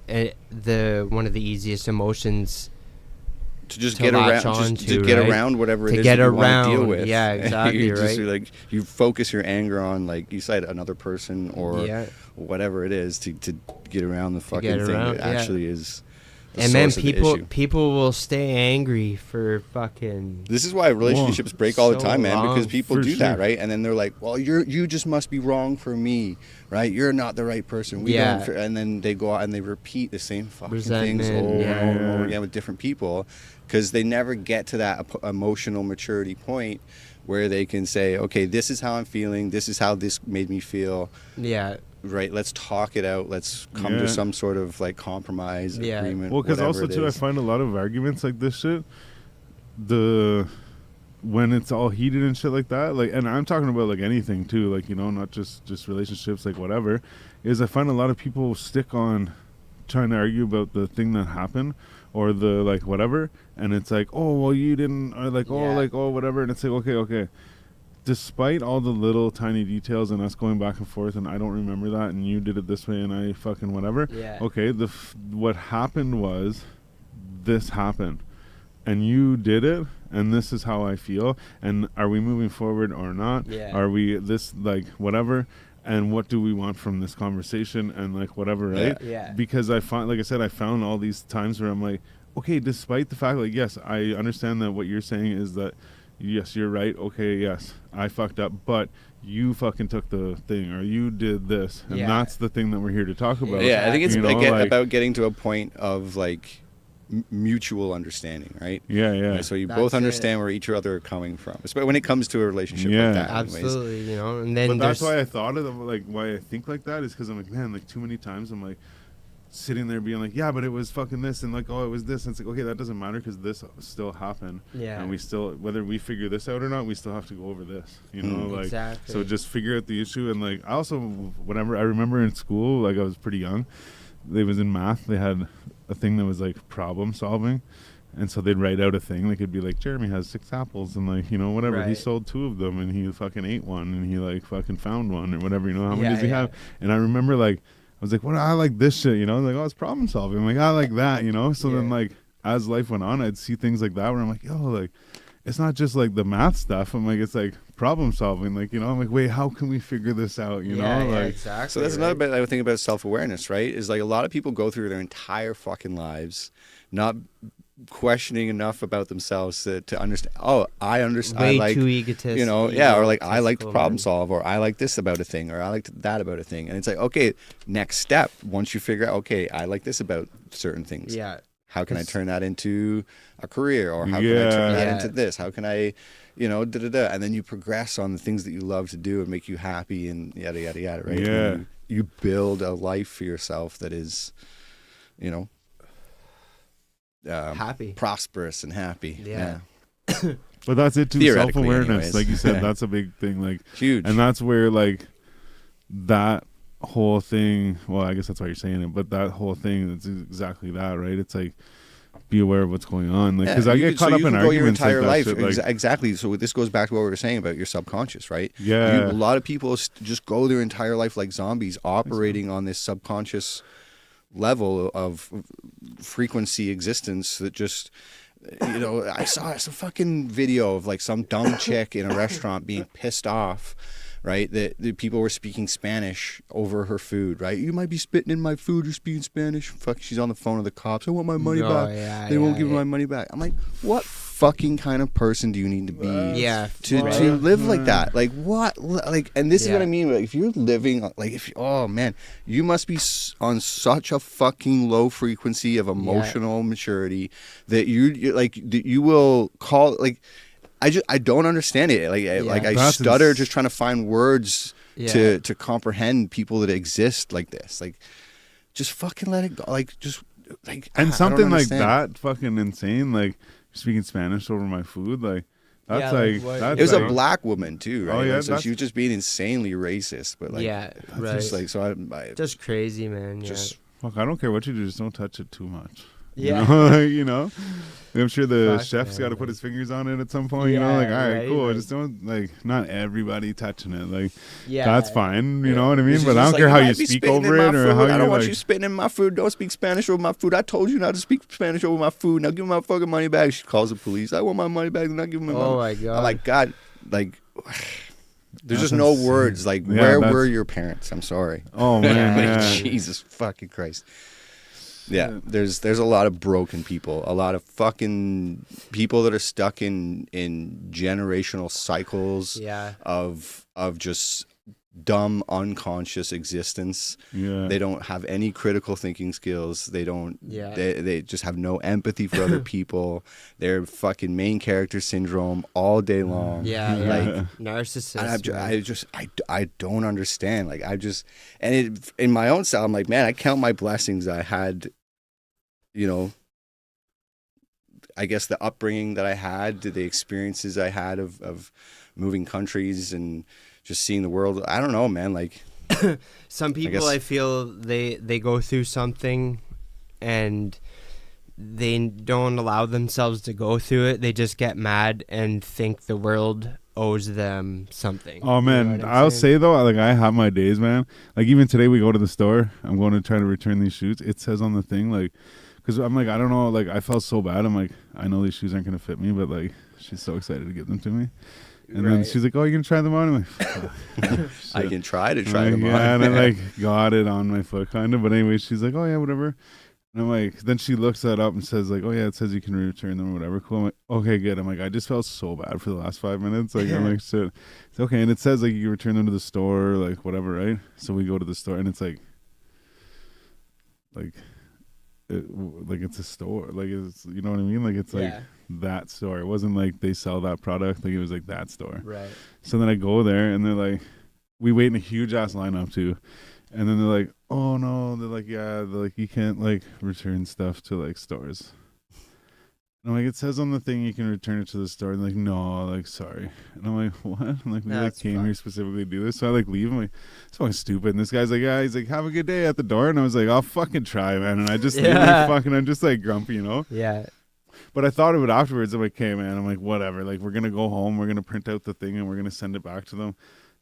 the one of the easiest emotions to just to get latch around, on just to, to get right? around whatever To it is get that you want to deal around, with. yeah, exactly, you just, right? like, you focus your anger on, like you said, another person or whatever it is to get around the fucking thing that actually is the and then source of the issue. people will stay angry for fucking. This is why relationships break all the time, man, because people For do sure. that, right? And then they're like, well, you just must be wrong for me, right? You're not the right person. We don't, and then they go out and they repeat the same fucking things over and over again with different people, because they never get to that emotional maturity point where they can say, okay, this is how I'm feeling. This is how this made me feel. Yeah. Right, let's talk it out. Let's come to some sort of like compromise agreement. Well, because also too, I find a lot of arguments like this shit, when it's all heated and shit like that, like, and I'm talking about like anything too, like, you know, not just relationships, like whatever, is I find a lot of people stick on trying to argue about the thing that happened or the like whatever, and it's like, oh well, you didn't, or like, oh like, oh whatever, and it's like, okay. Despite all the little tiny details and us going back and forth and I don't remember that and you did it this way and I fucking whatever. Yeah. Okay, what happened was this happened and you did it and this is how I feel, and are we moving forward or not? Yeah. Are we this, like, whatever, and what do we want from this conversation and like whatever, right? Yeah. Because I found, like I said, I found all these times where I'm like, okay, despite the fact, like, yes, I understand that what you're saying is that yes, you're right. Okay, yes, I fucked up, but you fucking took the thing, or you did this, and that's the thing that we're here to talk about. Yeah, I think it's about getting to a point of like mutual understanding, right? Yeah. So you both understand where each other are coming from, especially when it comes to a relationship like that. Absolutely, anyways. you know. And then but that's why I thought of them, like, why I think like that is because I'm like, man, like too many times I'm like sitting there being like, yeah, but it was fucking this, and like, oh, it was this, and it's like, okay, that doesn't matter because this still happened, and we still, whether we figure this out or not, we still have to go over this, you know, like, so just figure out the issue. And like, I also, whenever I remember in school, like I was pretty young, they was in math, they had a thing that was like problem solving, and so they'd write out a thing, like it'd be like, Jeremy has 6 apples, and like, you know, whatever, he sold 2 of them, and he fucking ate one, and he like fucking found one, or whatever, you know, how many does he have? And I remember like, I was like, what? I like this shit, you know? Like, oh, it's problem solving. I'm like, I like that, you know? So then, like, as life went on, I'd see things like that where I'm like, yo, like, it's not just like the math stuff. I'm like, it's like problem solving. Like, you know, I'm like, wait, how can we figure this out? You know? Like, exactly. So that's another bit I would think about self-awareness, right? Is like a lot of people go through their entire fucking lives questioning enough about themselves to understand. Oh, I understand. Way I like, too egotistic. You know, or like I like to problem solve, or I like this about a thing, or I like that about a thing. And it's like, okay, next step. Once you figure out, okay, I like this about certain things. Yeah. How can I turn that into a career, or how can I turn that into this? How can I, you know, and then you progress on the things that you love to do and make you happy, and yada yada yada, right? Yeah. You build a life for yourself that is, you know, happy, prosperous, and happy. Yeah. But that's it too. Self-awareness, anyways. like you said, that's a big thing. Like, huge. And that's where like that whole thing. Well, I guess that's why you're saying it. But that whole thing, it's exactly that, right? It's like, be aware of what's going on. Like, because I get caught up in arguments your entire like life. that shit, like, exactly. So this goes back to what we were saying about your subconscious, right? Yeah. A lot of people just go their entire life like zombies, operating on this subconscious level of frequency existence that just, you know, I saw a fucking video of like some dumb chick in a restaurant being pissed off, right? That people were speaking Spanish over her food, right? You might be spitting in my food, you're speaking Spanish. Fuck, she's on the phone with the cops. I want my money back. Yeah, they won't give me my money back. I'm like, what fucking kind of person do you need to be to live like that? Like what? Like, and this is what I mean. Like, if you're living like, oh man, you must be on such a fucking low frequency of emotional maturity that you like that you will call like. I don't understand it. Like I stutter just trying to find words to comprehend people that exist like this. Like, just fucking let it go. Like, just like, and something like that fucking insane. Like, speaking Spanish over my food. Like, that's it was a black woman too, right? Oh yeah, so she was just being insanely racist. But like, just like, so I just crazy, man. Just fuck. I don't care what you do. Just don't touch it too much. Yeah. You know? I'm sure the chef's got to put his fingers on it at some point, you know? Like, all right, cool. Just don't, like, not everybody touching it. Like, that's fine, you know what I mean? But I don't care how you speak over it or how you, I don't want you spitting in my food. Don't speak Spanish over my food. I told you not to speak Spanish over my food. Now give me my fucking money back. She calls the police. I want my money back. Not give me my money. Oh, my God. I'm like, God, like... There's just no words. Like, where were your parents? I'm sorry. Oh, man. Like, Jesus fucking Christ. Yeah, there's a lot of broken people, a lot of fucking people that are stuck in generational cycles of just dumb unconscious existence. Yeah. They don't have any critical thinking skills. They don't they just have no empathy for other people. They're fucking main character syndrome all day long. Like narcissist. I don't understand. Like in my own style, I'm like, man, I count my blessings I had. You know, I guess the upbringing that I had, the experiences I had of moving countries and just seeing the world. I don't know, man. Like, some people, I feel they go through something and they don't allow themselves to go through it. They just get mad and think the world owes them something. Oh man, you know I'll say though, like, I have my days, man. Like, even today we go to the store. I'm going to try to return these shoes. It says on the thing, like, because I'm like, I don't know, like, I felt so bad. I'm like, I know these shoes aren't going to fit me, but like, she's so excited to give them to me. And then she's like, oh, you can try them on? I'm like, I can try them on. Yeah, and I like got it on my foot kind of. But anyway, she's like, oh yeah, whatever. And I'm like, then she looks that up and says like, oh yeah, it says you can return them or whatever. Cool. I'm like, okay, good. I'm like, I just felt so bad for the last 5 minutes. Like, I'm like, shit. It's okay. And it says like you can return them to the store, like whatever, right? So we go to the store and it's like it's a store, like, it's, you know what I mean, like, it's like that store. It wasn't like they sell that product, like, it was like that store, right? So then I go there and they're like, we wait in a huge ass lineup too, and then they're like, oh no, they're like, yeah, they're like, you can't like return stuff to like stores. And I'm like, it says on the thing you can return it to the store. And like, no, like, sorry. And I'm like, what? I'm like, we like came here specifically to do this. So I like leave. I'm like, it's fucking stupid. And this guy's like, yeah, he's like, have a good day at the door. And I was like, I'll fucking try, man. And I just leave, like, fucking, I'm just like grumpy, you know? Yeah. But I thought of it afterwards. I'm like, okay, man. I'm like, whatever. Like, we're gonna go home. We're gonna print out the thing and we're gonna send it back to them.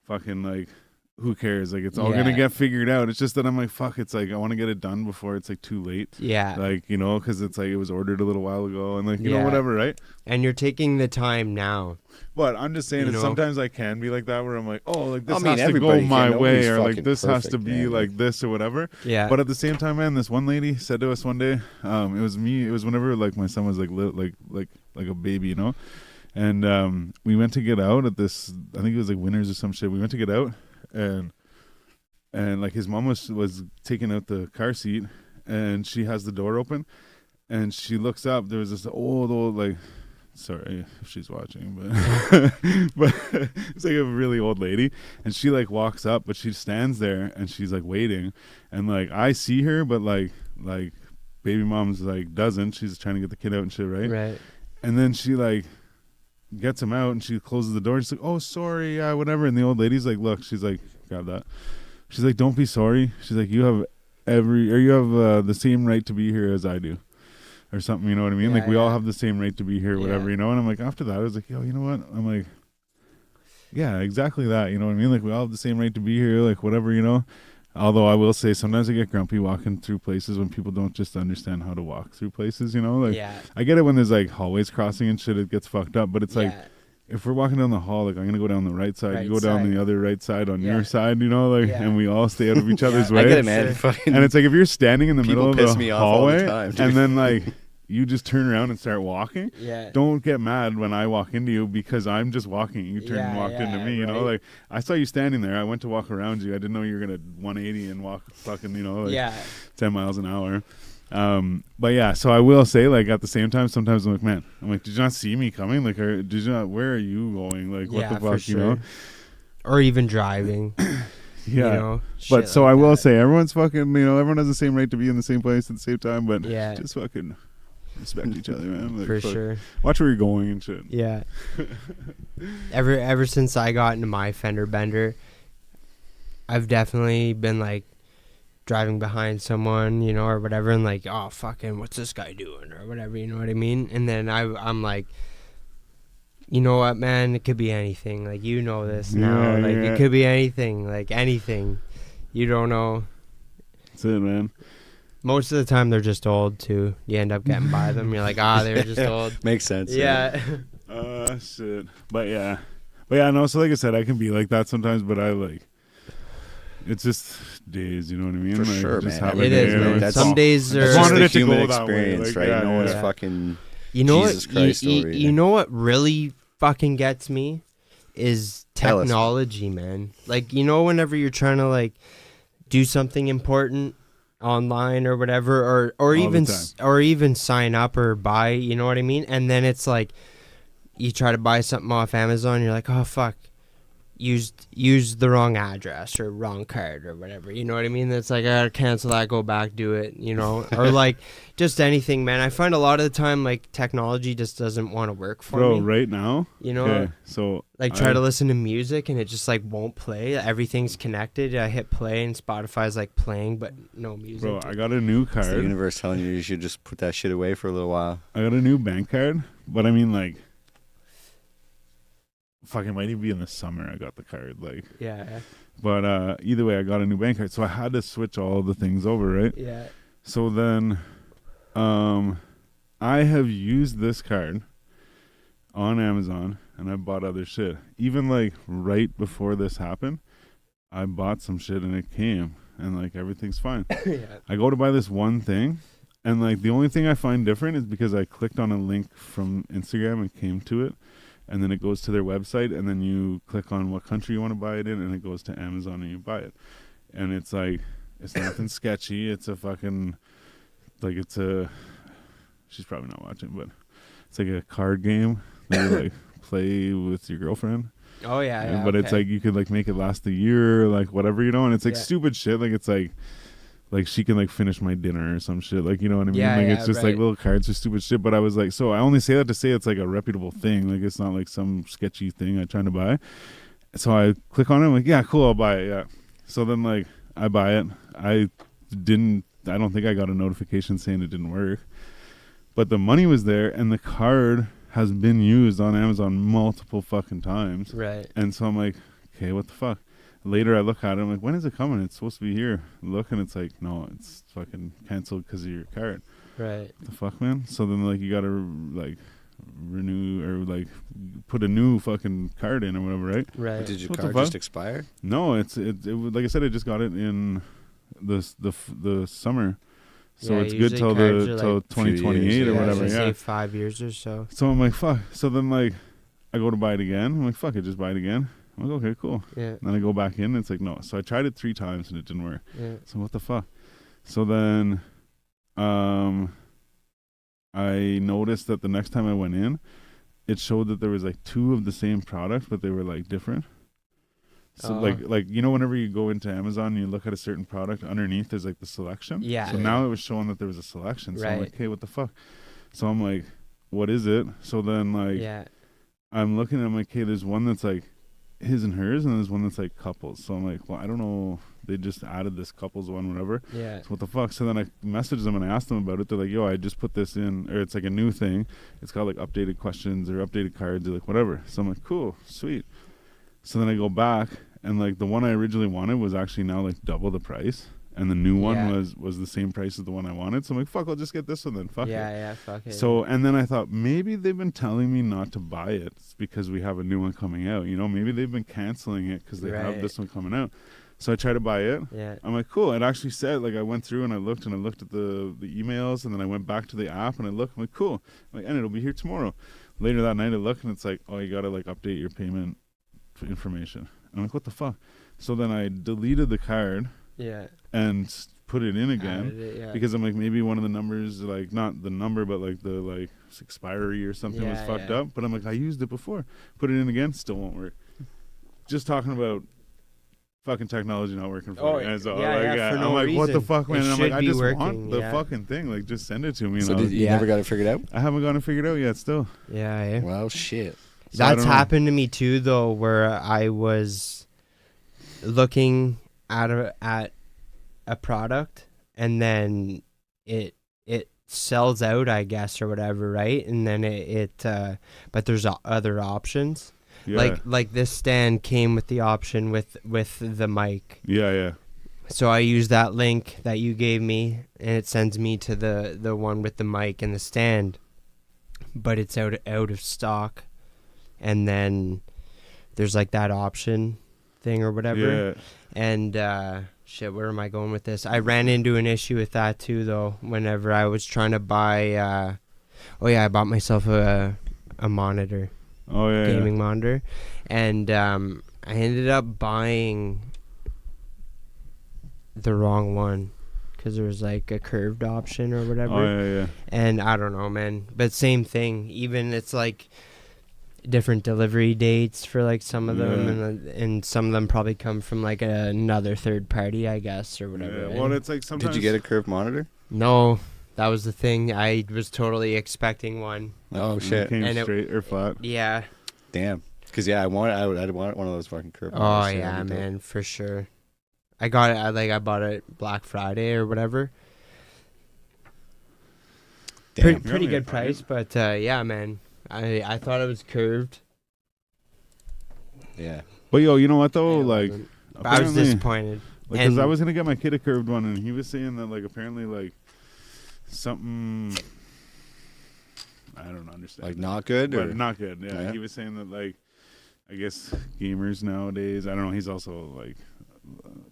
Fucking like, who cares? Like, it's all gonna get figured out. It's just that I'm like, fuck, it's like, I want to get it done before it's like too late. Yeah. Like, you know, because it's like, it was ordered a little while ago and like, you know, whatever, right? And you're taking the time now. But I'm just saying that sometimes I can be like that where I'm like, oh, like, this has to go my way, or like, this has to be like this or whatever. Yeah. But at the same time, man, this one lady said to us one day, it was whenever like my son was like like a baby, you know? And we went to get out at this, I think it was like Winners or some shit. We went to get out. And like his mom was taking out the car seat, and she has the door open, and she looks up. There was this old like, sorry if she's watching, but it's like a really old lady, and she like walks up, but she stands there and she's like waiting, and like I see her, but like baby mom's like doesn't. She's trying to get the kid out and shit, right? Right. And then she like gets him out and she closes the door. She's like, oh, sorry, whatever. And the old lady's like, look, she's like, grab that. She's like, don't be sorry. She's like, you have the same right to be here as I do, or something, you know what I mean? Yeah, like, we all have the same right to be here, whatever, you know? And I'm like, after that, I was like, yo, you know what? I'm like, yeah, exactly that, you know what I mean? Like, we all have the same right to be here, like, whatever, you know? Although I will say sometimes I get grumpy walking through places when people don't just understand how to walk through places, you know? Like, Yeah. I get it when there's like hallways crossing and shit, it gets fucked up. But it's like, Yeah. if we're walking down the hall, like I'm going to go down the right side, Right you go down side. the other right side on Yeah. your side, you know? Like, Yeah. and we all stay out of each other's Yeah. way. I get it, man. Sure. Fucking And it's like if you're standing in the People middle of piss the me off all the hallway time, dude. and then like you just turn around and start walking, Yeah. don't get mad when I walk into you because I'm just walking. You turn and Yeah, walked into yeah, me, you know? right. Like I saw you standing there. I went to walk around you. I didn't know you were going to 180 and walk fucking, you know, like Yeah. 10 miles an hour. But yeah, so I will say, like, at the same time, sometimes I'm like, man, did you not see me coming? Like, did you not, where are you going? Like, what Yeah, the for fuck, you know? sure. Or even driving. Yeah. You know, But shit so like I will that. say, everyone's fucking, you know, everyone has the same right to be in the same place at the same time, but Yeah. just fucking respect each other, man. Like, For fuck, sure. watch where you're going and shit. Yeah. Ever since I got into my fender bender, I've definitely been like driving behind someone, you know, or whatever, and like, oh fucking, what's this guy doing, or whatever, you know what I mean? And then I'm like, you know what, man? It could be anything. Like, you know this now. Yeah, Like, yeah. it could be anything. Like, anything. You don't know. That's it, man. Most of the time, they're just old too. You end up getting by them. You're like, they were just old. makes sense. Yeah. Shit. But yeah, no, so like I said, I can be like that sometimes, but I like, it's just days, you know what I mean? For Like, sure, just man. have a It day is, and man. it's That's Some all- days I are. just It's wanted the it to human go that way, experience, like, right? yeah, No one's yeah. fucking You know Jesus what? Christ You, over you you. know what really fucking gets me is Tell us. technology, man. Like, you know, whenever you're trying to like do something important online or whatever, or the even time. or even sign up or buy, you know what I mean? And then it's like you try to buy something off Amazon, you're like, oh fuck, used the wrong address or wrong card or whatever, you know what I mean? It's like, I gotta cancel that, go back, do it, you know? Or like just anything, man. I find a lot of the time like technology just doesn't want to work for Bro, me, right now, you know? okay, so Like try to listen to music and it just like won't play. Everything's connected. I hit play and Spotify's like playing, but no music. bro, I got a new It's the card. universe telling you should just put that shit away for a little while. I got a new bank card, but I mean, like, fucking might even be in the summer. I got the card, like, Yeah, but either way, I got a new bank card, so I had to switch all the things over, right? yeah. So then, I have used this card on Amazon, and I bought other shit. Even like right before this happened, I bought some shit and it came, and like everything's fine. Yeah. I go to buy this one thing, and like the only thing I find different is because I clicked on a link from Instagram and came to it, and then it goes to their website, and then you click on what country you want to buy it in, and it goes to Amazon and you buy it. And it's like, it's nothing sketchy. It's a fucking, like, it's a, she's probably not watching, but it's like a card game that you like play with your girlfriend. Oh yeah. But it's like you could like make it last a year, like whatever, you know. And it's like Yeah. stupid shit. Like it's like she can like finish my dinner or some shit. Like, you know what I mean? Yeah, Like yeah, it's just right. like little cards or stupid shit. But I was like, so I only say that to say it's like a reputable thing. Like it's not like some sketchy thing I'm trying to buy. So I click on it. I'm like, yeah, cool, I'll buy it. Yeah. So then like I buy it. I don't think I got a notification saying it didn't work. But the money was there, and the card has been used on Amazon multiple fucking times. right. And so I'm like, okay, what the fuck? Later I look at it, I'm like, when is it coming? It's supposed to be here. Look, and it's like, no, it's fucking canceled because of your card. Right. What the fuck, man? So then like you gotta like renew or like put a new fucking card in or whatever, right? Right. Did your What the card fuck? just expire? No, it was, like I said, I just got it in the summer. So Yeah, it's good usually till cards the are, till like, 2028 few years, or yeah, whatever. I was gonna Yeah. say 5 years or so. So I'm like, fuck. So then like I go to buy it again. I'm like, fuck it, just buy it again. I'm like, okay, cool. Yeah. And then I go back in. And it's like, no. So I tried it 3 times and it didn't work. Yeah. So what the fuck? So then, I noticed that the next time I went in, it showed that there was like 2 of the same product, but they were like different. So like you know, whenever you go into Amazon and you look at a certain product, underneath there's like the selection. Yeah. So now it was showing that there was a selection. So I'm Right. like, hey, what the fuck? So I'm like, what is it? So then like Yeah. I'm looking and I'm like, hey, there's one that's like his and hers, and there's one that's like couples. So I'm like, well, I don't know. They just added this couples one, whatever. Yeah. So what the fuck? So then I messaged them and I asked them about it. They're like, yo, I just put this in, or it's like a new thing. It's got like updated questions or updated cards or like whatever. So I'm like, cool, sweet. So then I go back and like the one I originally wanted was actually now like double the price, and the new one was the same price as the one I wanted. So I'm like, fuck, I'll just get this one then. Fuck it. Yeah, fuck it. So, and then I thought maybe they've been telling me not to buy it because we have a new one coming out. You know, maybe they've been canceling it because they have this one coming out. So I tried to buy it. Yeah. I'm like, cool. It actually said, like, I went through and I looked at the emails, and then I went back to the app and I looked. I'm like, cool. I'm like, and it'll be here tomorrow. Later that night I look and it's like, oh, you gotta like update your payment information. I'm like, what the fuck? So then I deleted the card. Yeah. And put it in again because I'm like, maybe one of the numbers, like not the number but like the like expiry or something was fucked up. But I'm like, I used it before. Put it in again, still won't work. Just talking about fucking technology not working for me. So for no I'm like, reason. what the fuck, man? And I'm like, I just want the yeah. fucking thing. Like, just send it to me. So you never got it figured out? I haven't got it figured out yet still. Yeah. Well, shit. So that's happened to me too, though, where I was looking at a product and then it sells out, I guess, or whatever, right? And then but there's other options. Yeah. Like this stand came with the option with the mic. Yeah. So I use that link that you gave me, and it sends me to the one with the mic and the stand, but it's out of stock. And then there's like that option thing or whatever. Yeah. And shit, where am I going with this? I ran into an issue with that too, though. Whenever I was trying to buy, I bought myself a monitor. Oh yeah, gaming monitor, and I ended up buying the wrong one because there was like a curved option or whatever. Oh yeah. And I don't know, man. But same thing. Even it's like different delivery dates for like some of them, and some of them probably come from like another third party, I guess, or whatever. Yeah. Well, it's like sometimes. Did you get a curved monitor? No. That was the thing. I was totally expecting one. Oh shit! It came straight or flat. Yeah. Damn. Because I'd want one of those fucking curved. Oh yeah, man, for sure. I got it. I bought it Black Friday or whatever. Damn. Pretty good price, but yeah, man. I thought it was curved. Yeah. But yo, you know what though? Like, I was disappointed. Because I was gonna get my kid a curved one, and he was saying that like apparently like. Something I don't understand. Like not good, but not good. Yeah, he was saying that like I guess gamers nowadays. I don't know. He's also like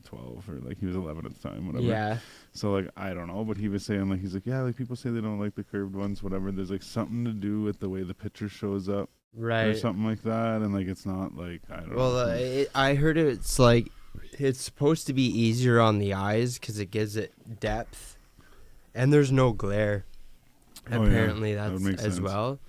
12 or like he was 11 at the time, whatever. Yeah. So like I don't know, but he was saying like he's like like people say they don't like the curved ones, whatever. There's like something to do with the way the picture shows up, right, or something like that, and like it's not like I don't know. Well, I heard it's like it's supposed to be easier on the eyes because it gives it depth. And there's no glare. Apparently that's as sense. Well.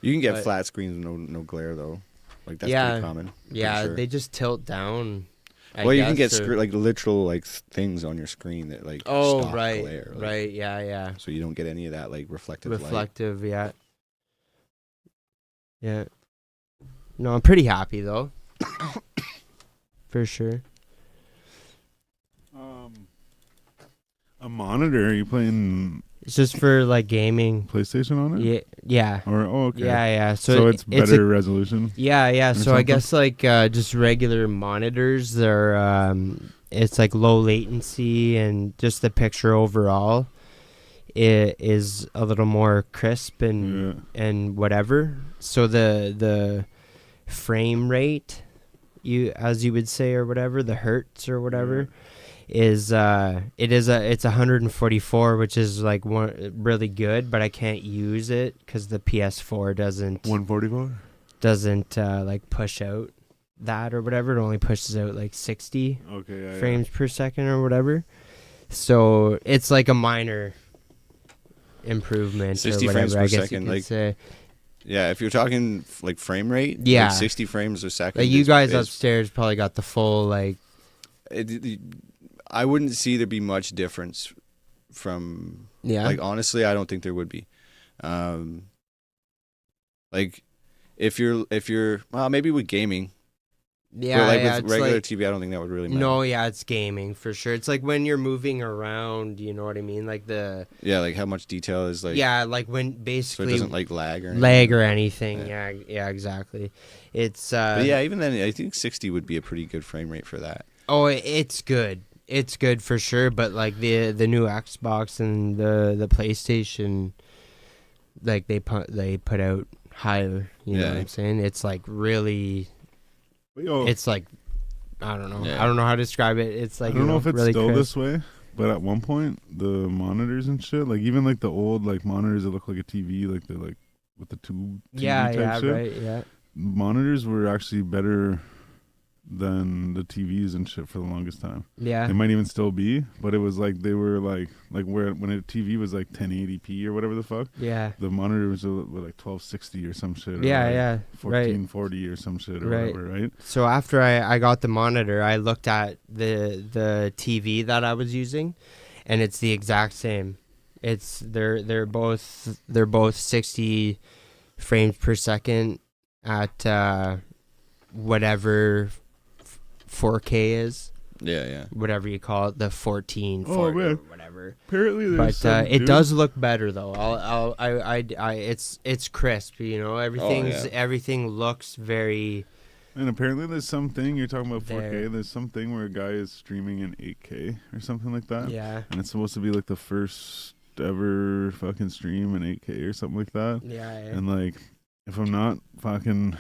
You can get flat screens with no glare though. Like that's pretty common. Yeah, they just tilt down. You can get like literal like things on your screen that like stop right, glare. Like, right, yeah. So you don't get any of that like reflective light. Yeah. No, I'm pretty happy though. For sure. A monitor? Are you playing? It's just for like gaming. PlayStation on it? Yeah. Or okay. Yeah. So it's better resolution. Yeah. So I guess like just regular monitors. They're it's like low latency and just the picture overall. It is a little more crisp and whatever. So the frame rate, as you would say or whatever, the hertz or whatever. Yeah. It's 144, which is like really good, but I can't use it because the PS4 doesn't 144 doesn't like push out that or whatever. It only pushes out like 60 frames per second or whatever. So it's like a minor improvement. 60 or frames whatever, per I guess second, you could like say. Yeah, if you're talking like frame rate, yeah, like 60 frames a second. Like you guys upstairs probably got the full like. I wouldn't see there be much difference from. Yeah. Like honestly, I don't think there would be. Like, if you're well, maybe with gaming, Yeah, But like yeah, with it's regular like, TV, I don't think that would really matter. no, yeah, it's gaming for sure. It's like when you're moving around, you know what I mean? Like Yeah, like how much detail is like. yeah, like when So it basically doesn't like lag or anything. lag or anything. Yeah. Yeah, exactly. It's But yeah, even then, I think 60 would be a pretty good frame rate for that. oh, it's good. It's good for sure, but like the new Xbox and the PlayStation, like they put out higher. You know Yeah. what I'm saying? It's like really. Yo, It's like I don't know. Yeah. I don't know how to describe it. It's like I don't know if it's really still crisp. this way, but at one point the monitors and shit, like even like the old like monitors that look like a TV, like the like with the tube TV Yeah, type yeah, shit, right, yeah. monitors were actually better than the TVs and shit for the longest time. Yeah. They might even still be, but it was like they were like where when a TV was like 1080p or whatever the fuck, Yeah. the monitor was like 1260 or some shit. Or Yeah, like yeah. Right. 1440 or some shit or Right. whatever, right? So after I got the monitor, I looked at the TV that I was using, and it's the exact same. It's they're both 60 frames per second at whatever 4K is, Yeah. whatever you call it, the 14, Oh, 40, or man. whatever. Apparently, there's But some it dude- does look better though. It's crisp. You know, everything looks very. And apparently, there's something you're talking about 4K. There. There's something where a guy is streaming in 8K or something like that. Yeah. And it's supposed to be like the first ever fucking stream in 8K or something like that. Yeah. And like, if I'm not fucking,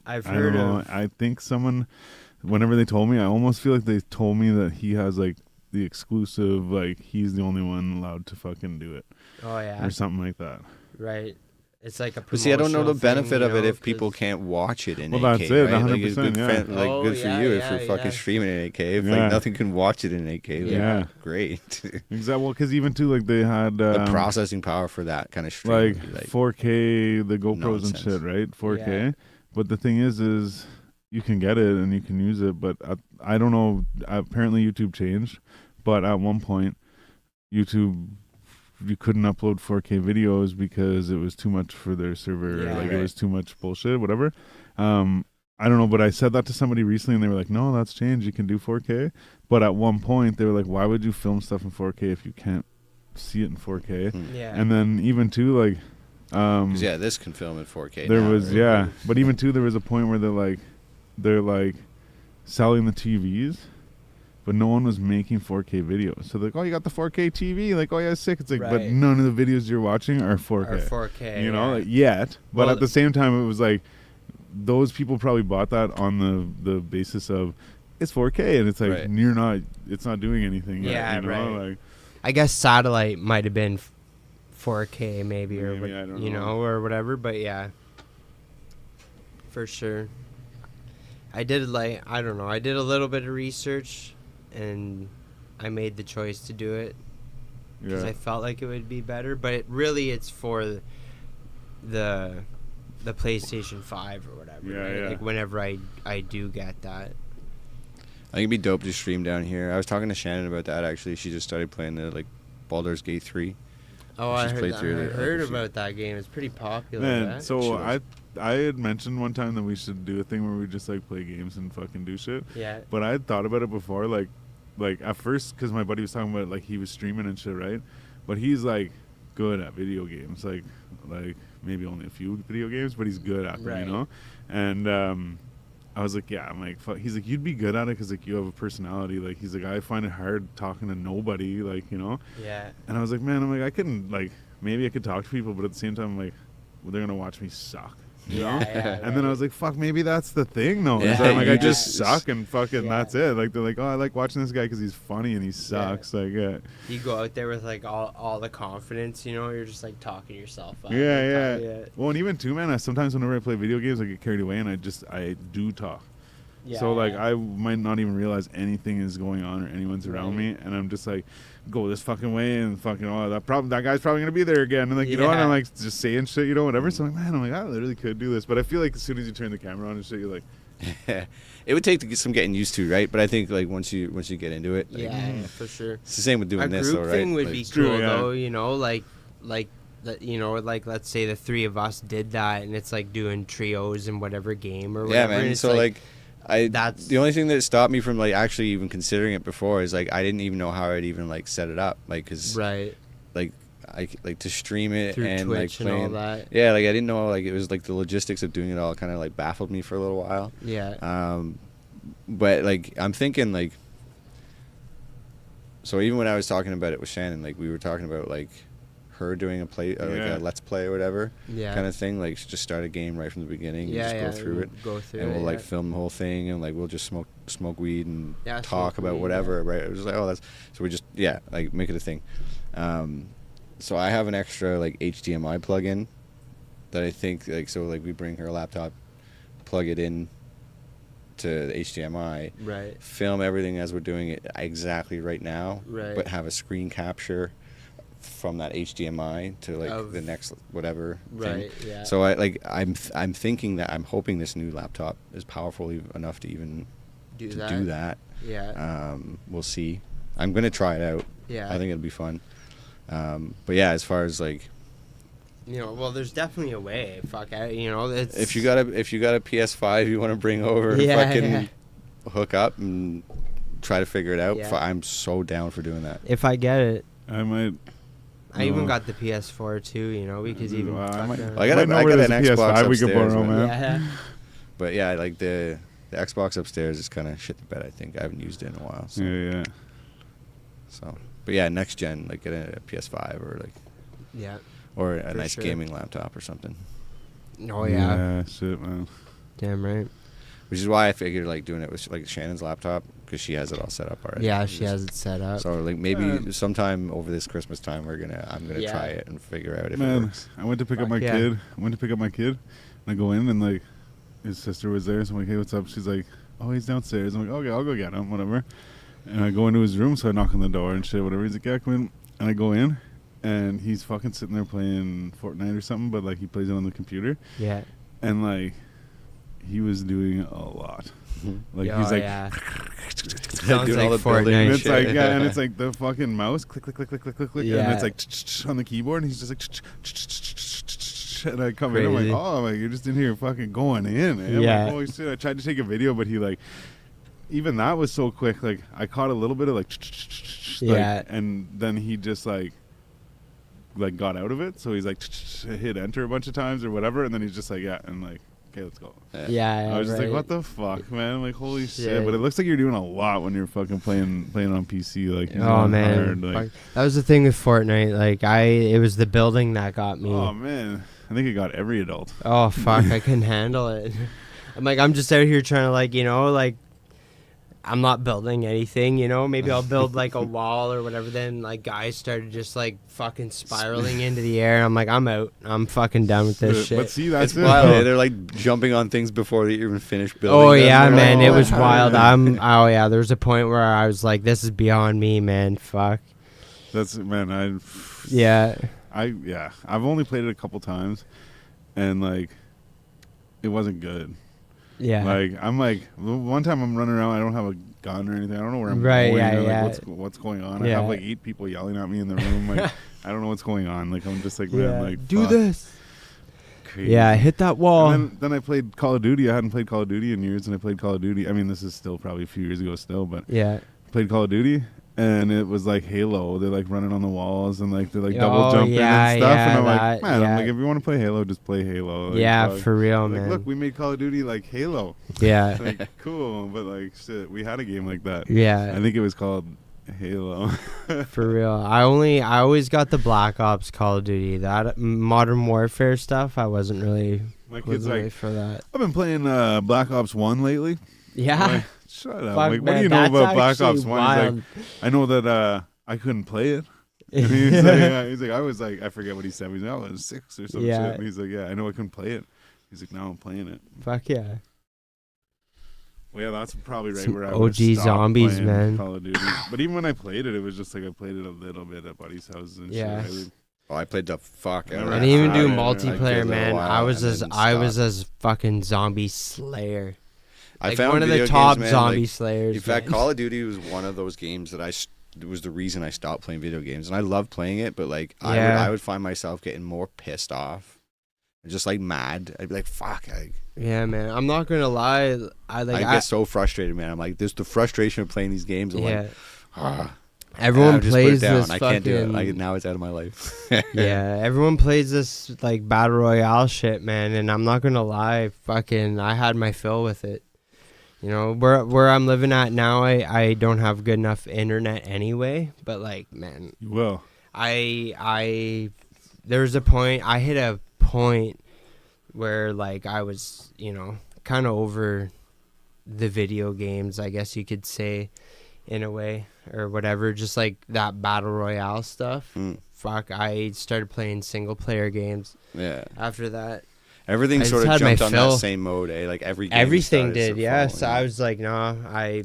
I've I don't heard know. of. I think someone, whenever they told me, I almost feel like they told me that he has like the exclusive, like he's the only one allowed to fucking do it Oh yeah. or something like that. Right. It's like a. But see, I don't know the promotional thing, benefit of you it know, if people 'cause- can't watch it in Well, 8K. that's it, right? Like, it's 100%, good, yeah. like Oh, good for yeah, you if yeah, you're fucking yeah. streaming in 8K. If Yeah. like nothing can watch it in 8K, like, Yeah. great. Exactly. Well, because even too, like they had The processing power for that kind of stream like, would be, like 4K, the GoPros nonsense. and shit, right? 4K. Yeah. But the thing is you can get it and you can use it. But I don't know. Apparently, YouTube changed. But at one point, YouTube, you couldn't upload 4K videos because it was too much for their server. Yeah, like right. it was too much bullshit, whatever. I don't know, but I said that to somebody recently and they were like, no, that's changed. You can do 4K. But at one point, they were like, why would you film stuff in 4K if you can't see it in 4K? Yeah. And then even too, like, 'cause, yeah, this can film in 4K. there now, was right? yeah, but even too, there was a point where they're like selling the TVs, but no one was making 4K videos. So they're like, oh, you got the 4K TV, like, oh yeah, sick. It's like, but Right. none of the videos you're watching are 4K. Or 4K. You know, yeah. like yet. But Well, at the same time, it was like those people probably bought that on the basis of it's 4K, and it's like Right. it's not doing anything. Yet, Yeah, you know? right. Like, I guess satellite might have been 4K maybe, or Maybe, what, I don't you know. know, or whatever. But yeah, for sure. I did I don't know. I did a little bit of research, and I made the choice to do it because yeah. I felt like it would be better. But it's for the PlayStation 5 or whatever. Yeah, right? yeah. Like whenever I do get that. I think it'd be dope to stream down here. I was talking to Shannon about that actually. She just started playing the like Baldur's Gate 3. Oh, I She's heard, played through I it, heard like, about that game. It's pretty popular. Man, right? so Sure. I had mentioned one time that we should do a thing where we just like play games and fucking do shit. Yeah. But I had thought about it before, like at first, because my buddy was talking about it, like he was streaming and shit, right? But he's like good at video games, like maybe only a few video games, but he's good at them, Right. you know. And I was like, yeah, I'm like, fuck. He's like, you'd be good at it because like you have a personality. Like he's like, I find it hard talking to nobody, like you know. Yeah. And I was like, man, I'm like, I couldn't like maybe I could talk to people, but at the same time, I'm like, well, they're gonna watch me suck. You know? Yeah, And then I was like, fuck, maybe that's the thing, though. Yeah, Is that I'm like, you I just just- suck and fucking Yeah. that's it. Like, they're like, oh, I like watching this guy because he's funny and he sucks. Like, yeah. You go out there with like all the confidence, you know, you're just like talking yourself up. Yeah, Like, yeah. Well, and even too, man, sometimes whenever I play video games, I get carried away and I do talk. Yeah, So, like, yeah. I might not even realize anything is going on or anyone's around me. And I'm just like, go this fucking way and fucking, oh, that guy's probably going to be there again. And, like, you know, and I'm Yeah. like just saying shit, you know, whatever. So, I'm like, man, I'm like, I literally could do this. But I feel like as soon as you turn the camera on and shit, you're like, It would take to get some getting used to, right? But I think like once you get into it, like, yeah, for sure. it's the same with doing A this, group though, right? thing would Like, be true, cool yeah. though, you know, like you know, like let's say the three of us did that, and it's like doing trios in whatever game or yeah, whatever. and man. it's So like That's the only thing that stopped me from like actually even considering it before is like I didn't even know how I'd even like set it up, like because right like I like to stream it through and Twitch like and all playing. that. Yeah, like I didn't know like it was like the logistics of doing it all kind of like baffled me for a little while. Yeah. But like I'm thinking like, so even when I was talking about it with Shannon, like we were talking about like her doing a play, like a let's play or whatever, Yeah. kind of thing. Like just start a game right from the beginning and just go through it. Go through And it. we'll like film the whole thing, and like we'll just smoke weed and talk smoke about weed, whatever, right? It was like, oh, that's so we just like make it a thing. So I have an extra like HDMI plug-in that I think like we bring her laptop, plug it in to the HDMI, Right. film everything as we're doing it exactly right now, Right. but have a screen capture from that HDMI to like the next whatever Right. thing. Yeah. So I'm thinking that I'm hoping this new laptop is powerful enough to even do that. Yeah. We'll see. I'm gonna try it out. Yeah. I think it'll be fun. But yeah, as far as like, well, there's definitely a way. It's if you got a PS5 you want to bring over, fucking hook up and try to figure it out. Yeah. I'm so down for doing that. If I get it. I might. I even got the PS4 too. We could even. I got I an Xbox we could upstairs, borrow, man. Yeah. But yeah, like the Xbox upstairs is kind of shit the bed. I think I haven't used it in a while. So. Yeah. So, but yeah, next gen, like get a PS5 or like. Yeah. Or a nice sure. gaming laptop or something. Oh yeah. Yeah, shit, man. Damn right. Which is why I figured like doing it with like Shannon's laptop because she has it all set up already. Yeah, she has it set up. So like maybe sometime over this Christmas time I'm gonna try it and figure out if it works. I went to pick up my yeah. kid. And I go in and like his sister was there. So I'm like, hey, what's up? She's like, oh, he's downstairs. I'm like, okay, I'll go get him, whatever. And I go into his room, so I knock on the door and shit, whatever. He's like, yeah, come in. And I go in, and he's fucking sitting there playing Fortnite or something, but like he plays it on the computer. Yeah. And like he was doing a lot. Like he's like Sounds doing like all the building Fortnite. and it's like shit. and it's like the fucking mouse click click click click click click click Yeah. and it's like on the keyboard, and he's just like and I come in, I'm like, Crazy. oh, like you're just in here fucking going in. And I'm Yeah. like, holy shit! I tried to take a video, but he like even that was so quick. Like I caught a little bit of like Yeah. and then he just like got out of it. So he's like hit enter a bunch of times or whatever, and then he's just like and like okay, let's go. Yeah. I was just right. like, what the fuck, man? Like, holy shit. Shit. But it looks like you're doing a lot when you're fucking playing on PC. Like, you're Oh going man, hard, like, that was the thing with Fortnite. Like it was the building that got me. oh man, I think it got every adult. Oh fuck, I couldn't handle it. I'm just out here trying to like I'm not building anything, maybe I'll build like a wall or whatever. Then like guys started just like fucking spiraling into the air. I'm like, I'm out. I'm fucking done with this shit. But see, that's It's it. wild. though. They're like jumping on things before they even finish building. Oh them. yeah, They're man, like, it "Oh, was how wild. did I-" There was a point where I was like, this is beyond me, man. Fuck. That's man. Yeah. I've only played it a couple times, and like, it wasn't good. Yeah. Like I'm like one time I'm running around. I don't have a gun or anything. I don't know where I'm Right, going. yeah, or, like, yeah. What's going on? Yeah. I have like 8 people yelling at me in the room. Like I don't know what's going on. Like I'm just like man, like do fuck. this. Crazy. Yeah, hit that wall. And then I played Call of Duty. I hadn't played Call of Duty in years, and I played Call of Duty. I mean, this is still probably a few years ago still, but Yeah. played Call of Duty, and it was like Halo. They're like running on the walls, and like they're like Oh, double jumping yeah, and stuff. yeah, and I'm like, that- man, yeah. I'm like, if you want to play Halo, just play Halo. Like, Yeah, fuck. for real, Like, man. look, we made Call of Duty like Halo. Yeah. Like, cool, but like, shit, we had a game like that. Yeah. I think it was called Halo. For real. I always got the Black Ops Call of Duty. That Modern Warfare stuff, I wasn't really My kid's wasn't really like, for that. I've been playing Black Ops 1 lately. Yeah. I'm like, shut up. Fuck, Like, what man, do you know that's about Black actually Ops 1? He's wild. like, I know that I couldn't play it. And he's like, I was like, I forget what he said. He's like, I was 6 or some Yeah. shit. And he's like, yeah, I know I couldn't play it. He's like, now I'm playing it. Fuck yeah. Well, yeah, that's probably right Some where I OG would stop zombies, playing man. Call of Duty. But even when I played it, it was just like I played it a little bit at buddy's houses and Yeah. shit. Oh, I played the fuck out I of I it. didn't even do Yeah, multiplayer, a man. while I was and as then I was stopped. as fucking zombie slayer. I Like found one of the video top games, man, zombie like, slayers. in fact, man. Call of Duty was one of those games that it was the reason I stopped playing video games, and I love playing it. But like, Yeah. I would find myself getting more pissed off just like mad. I'd be like, fuck. Yeah, man. I'm not gonna lie. I get so frustrated, man. I'm like, there's the frustration of playing these games. I'm like, everyone just plays put it down. this. I can't do it. Now it's out of my life. Yeah, everyone plays this like battle royale shit, man. And I'm not gonna lie, fucking, I had my fill with it. You know, where I'm living at now, I don't have good enough internet anyway. But like, man, You will. There's a point. I hit a point where like I was, you know, kind of over the video games, I guess you could say, in a way, or whatever. Just like that battle royale stuff. Fuck, I started playing single player games. Yeah. After that, everything I sort just of had my jumped on fill. that same mode, eh? Like everything did, yeah. So I was like, no, I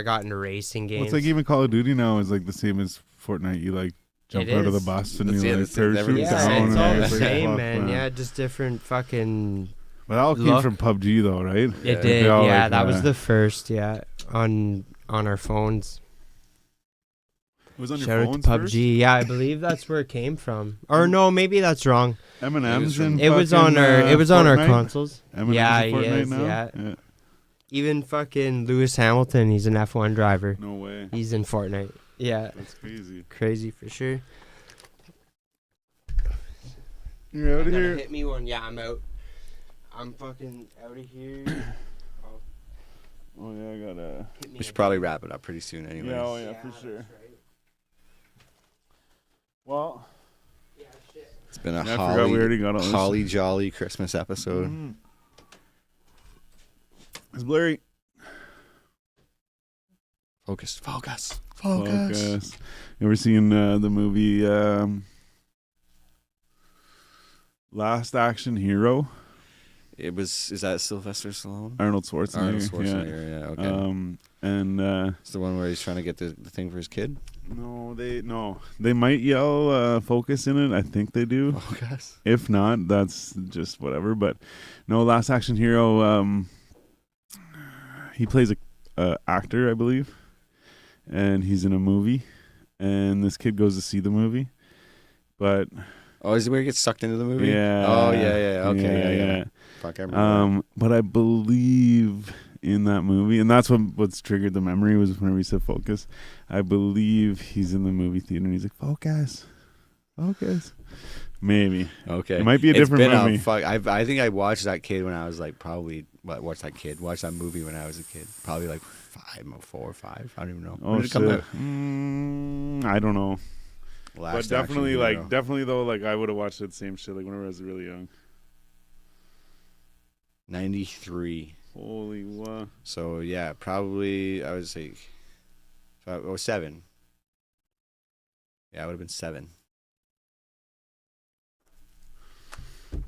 got into racing games. Well, it's like even Call of Duty now is like the same as Fortnite. You like jump It out of the is. bus and That's- you yeah, like that's- parachute everything's down. yeah, it's and all the everything. same, Fuck, man. Yeah, just different fucking. But that all came Look. from PUBG though, right? It Yeah. did, They all, yeah. like, That was the first, yeah, on our phones. It was on Shout your out phones to first? PUBG. Yeah, I believe that's where it came from. Or no, maybe that's wrong. M&M's in It was fucking, on our Fortnite? consoles. M&M's Yeah, in he Fortnite is, now? yeah. Even fucking Lewis Hamilton, he's an F1 driver. No way. He's in Fortnite. Yeah, That's crazy. crazy for sure. You're out of Gotta here. hit me one. Yeah, I'm out. I'm fucking out of here. Oh yeah, I gotta. Hit me We should again. probably wrap it up pretty soon, anyway. Yeah, oh yeah, for that's sure. right. Well, Yeah, shit. It's been a I forgot we already got all this. holly jolly Christmas episode. Mhm. It's blurry. Focus. Focus. You ever seen the movie Last Action Hero? Is that Sylvester Stallone? Arnold Schwarzenegger. Arnold Schwarzenegger, yeah, okay. And It's the one where he's trying to get the thing for his kid? they might yell focus in it. I think they do. Focus. If not, that's just whatever. But no, Last Action Hero. He plays a actor, I believe, and he's in a movie. And this kid goes to see the movie, but Oh, is it where he gets sucked into the movie? yeah. Oh, yeah. Okay, yeah. Fuck, I remember But I believe in that movie, and that's what's triggered the memory was whenever he said focus. I believe he's in the movie theater and he's like, focus. Maybe. that. Okay. It might be a It's different been movie. I think I watched that kid when I was like watched that movie when I was a kid. Probably like 4 or 5. I don't even know. Oh, When did it come shit. out? I don't know. Last But definitely, Action Hero. definitely though, like I would have watched that same shit like whenever I was really young. 93. Holy wow. So yeah, probably I would say 7. Yeah, I would have been 7.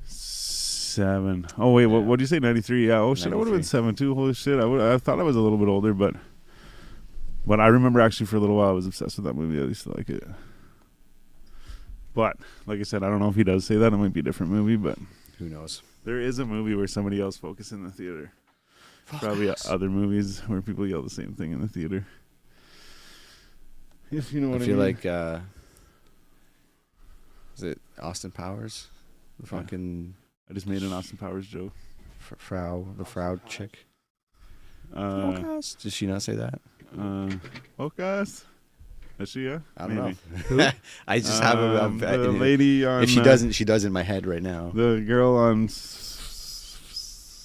7. Oh wait, Yeah. what did you say? 93. Yeah. Oh shit, I would have been 93. 7 too. Holy shit. I thought I was a little bit older, but I remember actually for a little while I was obsessed with that movie. I used to like it. But like I said, I don't know if he does say that. It might be a different movie, but Who knows? there is a movie where somebody else focuses in the theater. Probably other movies where people yell the same thing in the theater. If you know what I feel mean. like is it Austin Powers? The Yeah. fucking I just made an Austin Powers joke. the Frau chick. Focus. Did she not say that? Focus. Is she? Yeah. I don't Maybe. know. I just have the lady on. if she doesn't, she does in my head right now. The girl on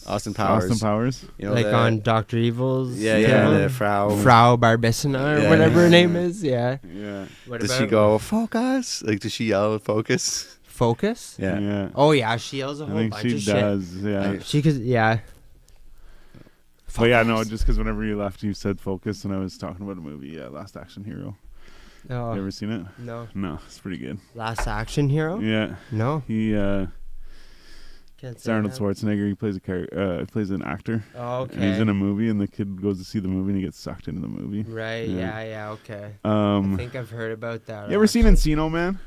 Austin Powers. Austin Powers. You know, Like the- on Dr. Evil's. Yeah, channel? the Frau. Frau Barbissina or Yeah. whatever her name is. Yeah. Yeah. What Does about she go focus? Like, does she yell focus? Focus? Yeah. Yeah. Oh yeah, she yells a I whole think bunch she of shit. does. Yeah. I- She could, yeah. But yeah, no, just because whenever you left, you said focus, and I was talking about a movie. Yeah, Last Action Hero. Oh, You ever seen it? no. No, it's pretty good. Last Action Hero? Yeah. No. He Can't it's say Arnold that. Schwarzenegger. He plays he plays an actor. Oh, And he's okay. in a movie, and the kid goes to see the movie, and he gets sucked into the movie. Right, Yeah. yeah, okay. I You think I've heard about that. ever seen Encino Man?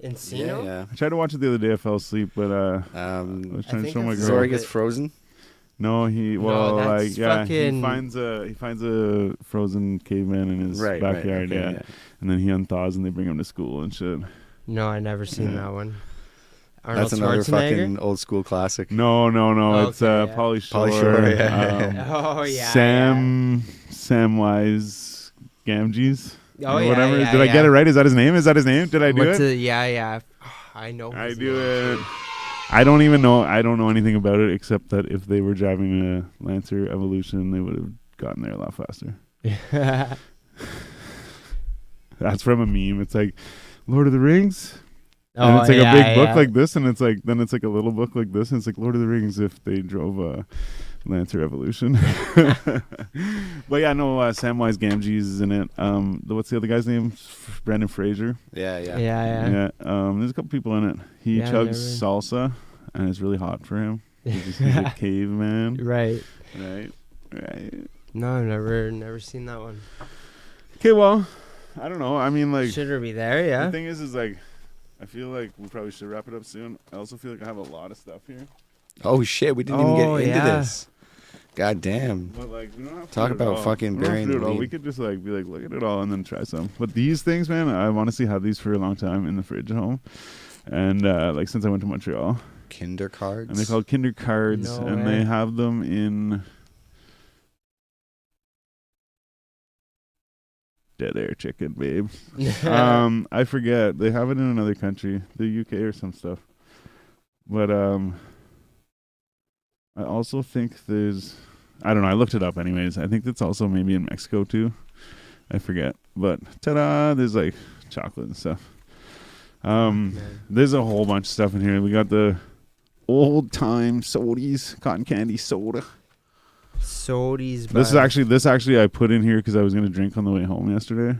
Encino? Yeah. I tried to watch it the other day. I fell asleep, but I yeah. was trying to think show my I've girl. Zora Zora gets frozen. No, he No, that's he fucking- finds a frozen caveman in his Right. backyard, okay, and then he unthaws and they bring him to school and shit. No, I never seen Yeah. that one. Arnold That's another Schwarzenegger? fucking old school classic. No. It's Okay, yeah. Pauly Shore. Pauly Shore, yeah. Oh yeah. Samwise Gamgees. Oh or yeah. whatever. Yeah, Did I get it right? Is that his name? Did I do What's it? Yeah. I know. I his do name. it. I don't even know. I don't know anything about it except that if they were driving a Lancer Evolution, they would have gotten there a lot faster. That's from a meme. It's like Lord of the Rings. And it's like a big book like this, and it's like then it's like a little book like this, and it's like Lord of the Rings if they drove a Lancer Evolution. But yeah, no, Samwise Gamgees is in it. What's the other guy's name? Brendan Fraser. Yeah. Yeah. There's a couple people in it. He chugs salsa, and it's really hot for him. He's a caveman. Right. No, I've never seen that one. Okay, well, I don't know. I mean, like, Should it be there? Yeah. the thing is like, I feel like we probably should wrap it up soon. I also feel like I have a lot of stuff here. Oh shit, we didn't even get into this. God damn. But like, we don't have to Talk do it about all. fucking We don't have burying to do the it all. lead. We could just like be like, look at it all and then try some. But these things, man, I've honestly had these for a long time in the fridge at home, and like since I went to Montreal. Kinder cards. And they're called Kinder Cards, No and way. they have them in dead air chicken, babe. I forget. They have it in another country, the UK or some stuff. But I also think there's, I don't know, I looked it up anyways. I think that's also maybe in Mexico too. I forget. But ta-da, there's like chocolate and stuff. There's a whole bunch of stuff in here. We got the old time sodies, cotton candy soda. Sodies. This actually I put in here because I was gonna drink on the way home yesterday.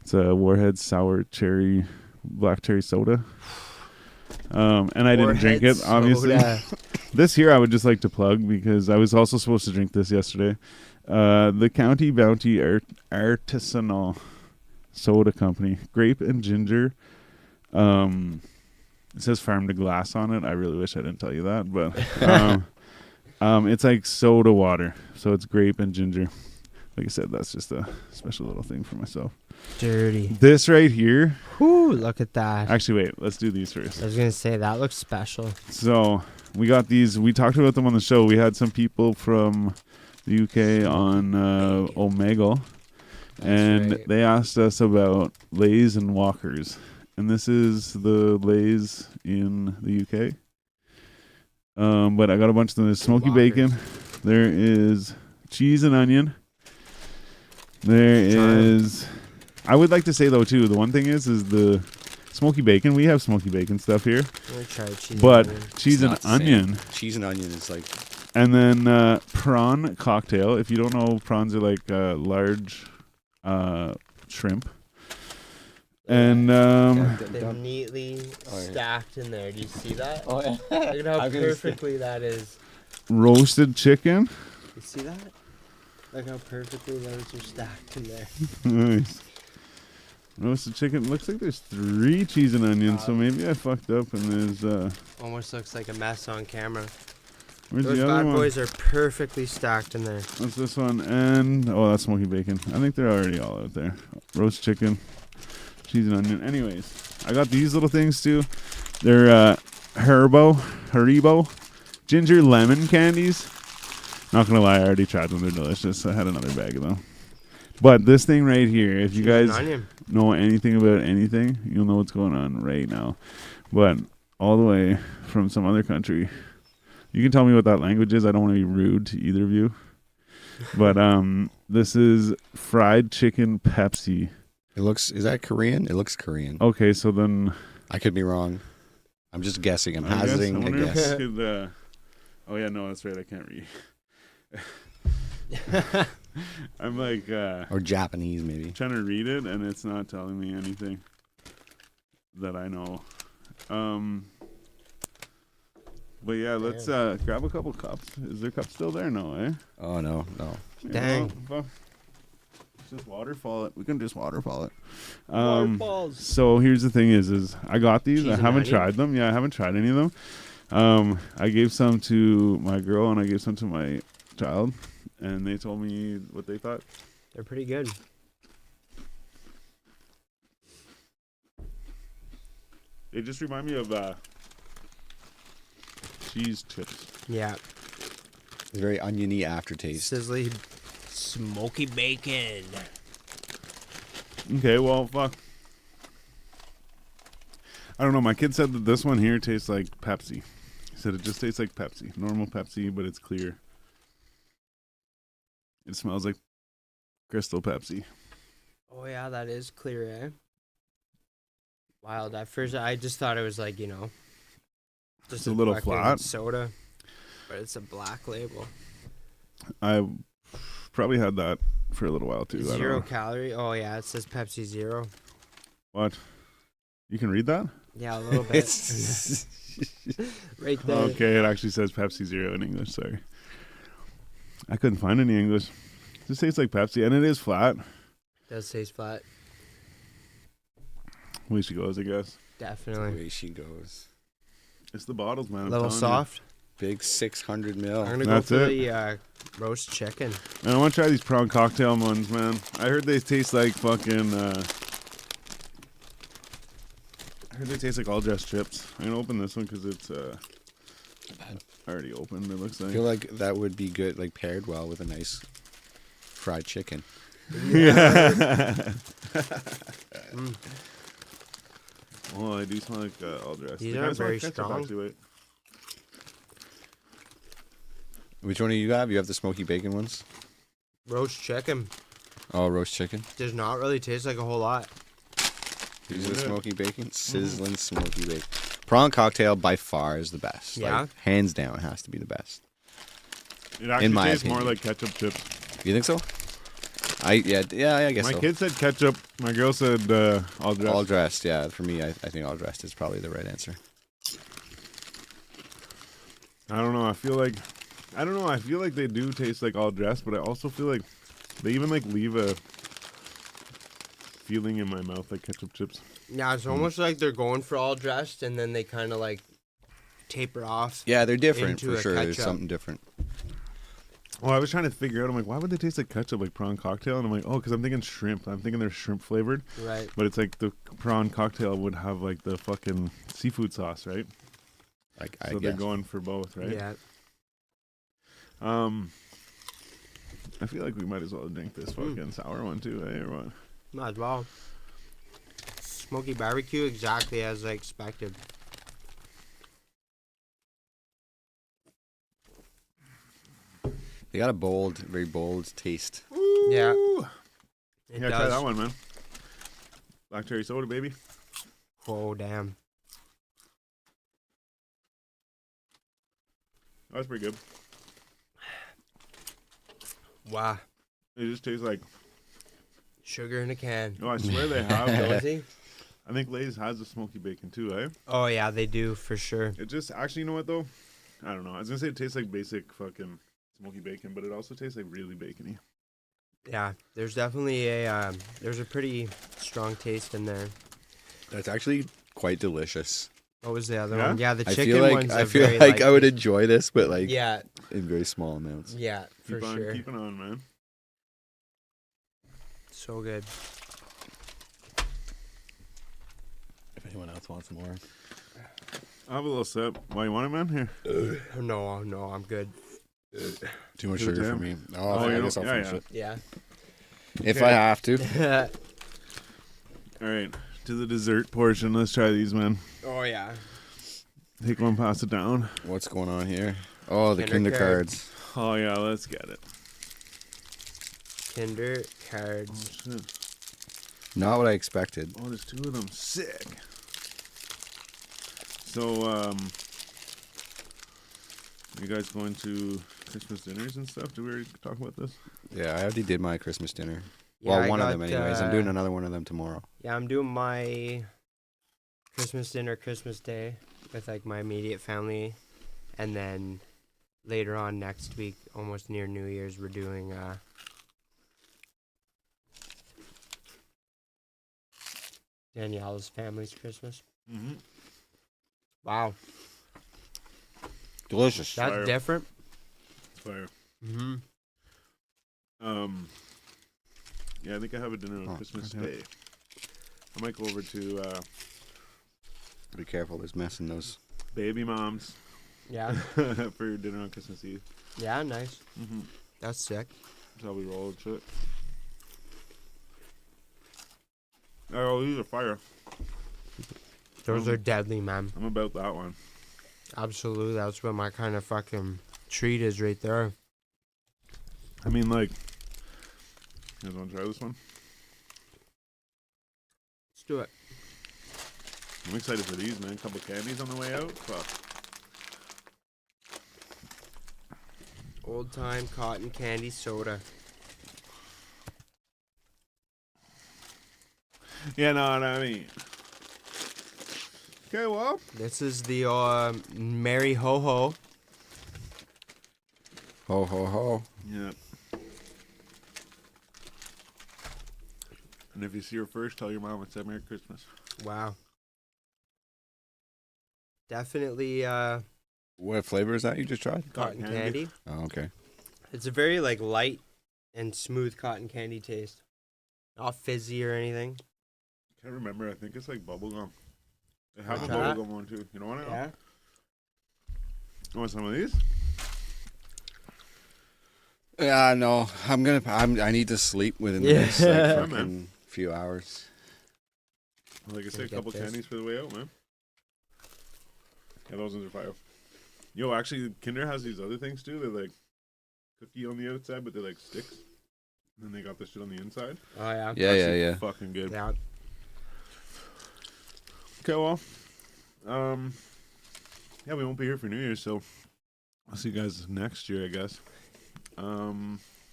It's a Warhead sour cherry, black cherry soda. And I didn't drink it, obviously. This here I would just like to plug because I was also supposed to drink this yesterday. The County Bounty Artisanal Soda Company, grape and ginger. It says farm to glass on it. I really wish I didn't tell you that, but it's like soda water, so it's grape and ginger. Like I said, that's just a special little thing for myself. Dirty. This right here. Whoo, look at that. Actually, wait. Let's do these first. I was going to say, that looks special. So we got these. We talked about them on the show. We had some people from the UK on Omegle, and right. they asked us about Lay's and Walkers. And this is the Lay's in the UK. But I got a bunch of them. There's smoky bacon. There is cheese and onion. There is... I would like to say, though, too, the one thing is the smoky bacon. We have smoky bacon stuff here. I'm going to try cheese But and onion. cheese and It's not the same. onion. Cheese and onion is like... And then prawn cocktail. If you don't know, prawns are like large shrimp. And They're neatly stacked in there. Do you see that? Oh, yeah. Look at how perfectly that is. roasted chicken. You see that? Look how perfectly those are stacked in there. Nice. Roasted chicken. Looks like there's 3 cheese and onions, so maybe I fucked up and there's Almost looks like a mess on camera. where's Those the other bad one? boys are perfectly stacked in there. What's this one? And that's smoky bacon. I think they're already all out there. Roast chicken, cheese and onion. Anyways, I got these little things too. They're Haribo ginger lemon candies. Not gonna lie, I already tried them. They're delicious. I had another bag of them. But this thing right here, if you Cheese and guys onion. know anything about anything, you'll know what's going on right now. But all the way from some other country. You can tell me what that language is. I don't want to be rude to either of you. But this is fried chicken Pepsi. Is that Korean? It looks Korean. Okay, so then I could be wrong. I'm just guessing. I'm I hazarding a wonder if guess. I could, oh yeah, no, that's right. I can't read. I'm like Or Japanese, maybe. trying to read it, and it's not telling me anything that I know. But yeah, let's grab a couple cups. Is there cups still there? No, eh? Oh, no. Yeah, Dang. well, let's just waterfall it. We can just waterfall it. Waterfalls. So here's the thing is I got these. Cheese I and haven't onion? tried them. Yeah, I haven't tried any of them. I gave some to my girl and I gave some to my child, and they told me what they thought. They're pretty good. They just remind me of cheese chips. Yeah. Very oniony aftertaste. Sizzly, smoky bacon. Okay, well, fuck. I don't know. My kid said that this one here tastes like Pepsi. He said it just tastes like Pepsi. Normal Pepsi, but it's clear. It smells like Crystal Pepsi. Oh yeah, that is clear, eh? Wild. At first, I just thought it was like, just It's a little fucking flat. soda, but it's a black label. I probably had that for a little while too. I don't 0 know. calorie. Oh yeah, it says Pepsi Zero. What? You can read that? Yeah, a little bit. Right there. Okay, it actually says Pepsi Zero in English. Sorry, I couldn't find any English. It just tastes like Pepsi, and it is flat. Does taste flat. Way she goes, I guess. The Definitely. way she goes. It's the bottles, man. A I'm little telling you. soft. Big 600 I'm mil. gonna That's go for it. the roast chicken. And I want to try these prawn cocktail ones, man. I heard they taste like fucking. I heard they taste like all dressed chips. I'm gonna open this one because it's already opened. It looks I like. feel like that would be good, like paired well with a nice fried chicken. Yeah. Oh, I do smell like all dressed. These They aren't kinda smell very like ketchup, strong. actually, wait. Which one do you have? You have the smoky bacon ones? Roast chicken Oh, roast chicken. does not really taste like a whole lot. These are the Yeah. smoky bacon. Sizzling smoky bacon. Prawn cocktail by far is the best. Yeah? Like, hands down, has to be the best. It actually my tastes more opinion. like ketchup chips. You think so? I guess My so. kid said ketchup. My girl said all dressed. All dressed, yeah. For me, I think all dressed is probably the right answer. I don't know. I feel like they do taste like all dressed, but I also feel like they even like leave a feeling in my mouth like ketchup chips. Yeah, it's almost like they're going for all dressed and then they kind of like taper off. Yeah, they're different Into for a sure. There's ketchup. something different. Well, I was trying to figure out. I'm like, why would they taste like ketchup, like prawn cocktail? And I'm like, oh, because I'm thinking shrimp. I'm thinking they're shrimp flavored, Right. but it's like the prawn cocktail would have like the fucking seafood sauce, right? I So they're guess. going for both, right? Yeah. I feel like we might as well drink this fucking sour one too, eh? Or what? Might as well. Smoky barbecue, exactly as I expected. They got a bold, very bold taste. Yeah. It Yeah, does. try that one, man. Black cherry soda, baby. Oh, damn. That's pretty good. Wow. It just tastes like. Sugar in a can. No, I swear they have. Does he? I think Lay's has the smoky bacon too, eh? Oh, yeah, they do, for sure. It just actually, you know what though? I don't know. I was gonna say it tastes like basic fucking smoky bacon, but it also tastes like really bacony. Yeah, there's definitely there's a pretty strong taste in there. That's actually quite delicious. What was the other Yeah? one? Yeah, the I chicken feel like ones are I feel very like I would light. enjoy this, but like Yeah, in very small amounts. yeah, for Keep on sure. keeping on, man. So good. If anyone else wants more, I'll have a little sip. Why you want it, man? Here. No, I'm good. too much Good sugar for damn. me. Oh, I you guess don't- I'll yeah, finish yeah. it Yeah. if Okay. I have to. All right, to the dessert portion. Let's try these, man. Oh yeah. Take one, pass it down. What's going on here? Oh, the Kinder Kinder cards. cards. Oh yeah, let's get it. Kinder Oh cards. shit. Not what I expected. Oh, there's two of them. Sick. So, are you guys going to Christmas dinners and stuff? Did we already talk about this? Yeah, I already did my Christmas dinner. Yeah, Well, I one of got, them anyways. I'm doing another one of them tomorrow. Yeah, I'm doing my Christmas dinner Christmas Day with like my immediate family, and then later on next week, almost near New Year's, we're doing Danielle's family's Christmas. Mm-hmm. Wow, Delicious. that's Fire. different. Fire. Mm-hmm. Yeah, I think I have a dinner on Oh, Christmas okay. Day. I might go over to Be careful. There's mess in those. Baby Mom's. Yeah. for your dinner on Christmas Eve. Yeah, nice. Mm-hmm. That's sick. That's how we roll and shit. Oh, these are fire. Those are deadly, man. I'm about that one. Absolutely. That's what my kind of fucking treat is right there. I mean, like, you guys want to try this one? Let's do it. I'm excited for these, man. Couple candies on the way out. Fuck. Old time cotton candy soda. Yeah, know what I mean. Okay, well. This is the Merry Ho Ho. Ho ho ho. Yeah. And if you see her first, tell your mom it said Merry Christmas. Wow. Definitely What flavor is that you just tried? cotton Cotton candy. candy. Oh, okay. It's a very like light and smooth cotton candy taste. Not fizzy or anything. Can't remember. I think it's like bubblegum. They have a Try that? bubblegum one too. You don't want it? Yeah. You want some of these? Yeah, no. I need to sleep within the Yeah. next like, Yeah, fucking man. few hours. Like I said, a Get couple this. candies for the way out, man. Yeah, those ones are fire. Yo, actually, Kinder has these other things too. They're like cookie on the outside, but they're like sticks. And then they got this shit on the inside. Oh yeah. Yeah. Fucking good. Yeah. Okay, well, yeah, we won't be here for New Year's, so I'll see you guys next year, I guess.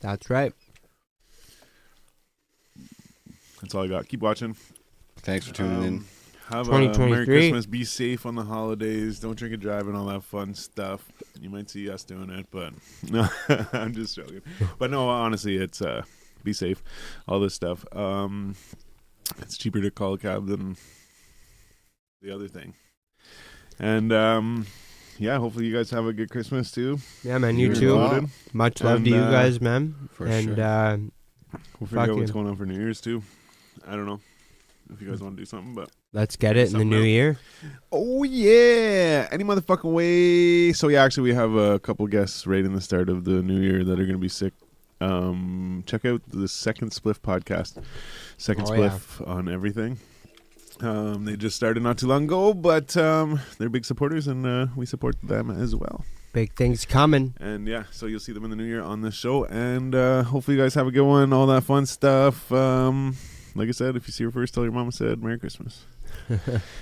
That's right. That's all I got. Keep watching. Thanks for tuning in. Have a Merry 2023. Christmas. Be safe on the holidays. Don't drink and drive and all that fun stuff. You might see us doing it, but no, I'm just joking. But no, honestly, it's be safe. All this stuff. It's cheaper to call a cab than the other thing. And yeah, hopefully you guys have a good Christmas too. Yeah, man. You You're too. welcome. Much love And, to you guys, man. For and sure. We'll figure out what's Fucking- going on for New Year's too. I don't know if you guys want to do something, but let's get it in the Something new else. year. oh yeah, any motherfucking way. So yeah, actually, we have a couple guests right in the start of the new year that are gonna be sick. Check out the Second Spliff podcast. Second Oh, yeah. Spliff on everything. They just started not too long ago, but they're big supporters, and we support them as well. Big things coming. And yeah, so you'll see them in the new year on this show, and hopefully you guys have a good one. All that fun stuff. Like I said, if you see her first, tell your mama said Merry Christmas.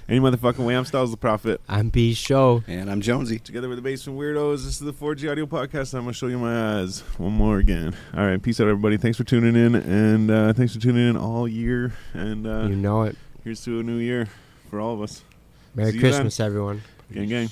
Any motherfucking way. I'm Stylez the Prophet. I'm B Show. And I'm Jonesy. Together with the Basement Weirdos, this is the 4G Audio Podcast. I'm going to show you my eyes one more again. All right, peace out, everybody. Thanks for tuning in, and thanks for tuning in all year. And You know it. here's to a new year for all of us. Merry See you then. Christmas, everyone. Gang, gang.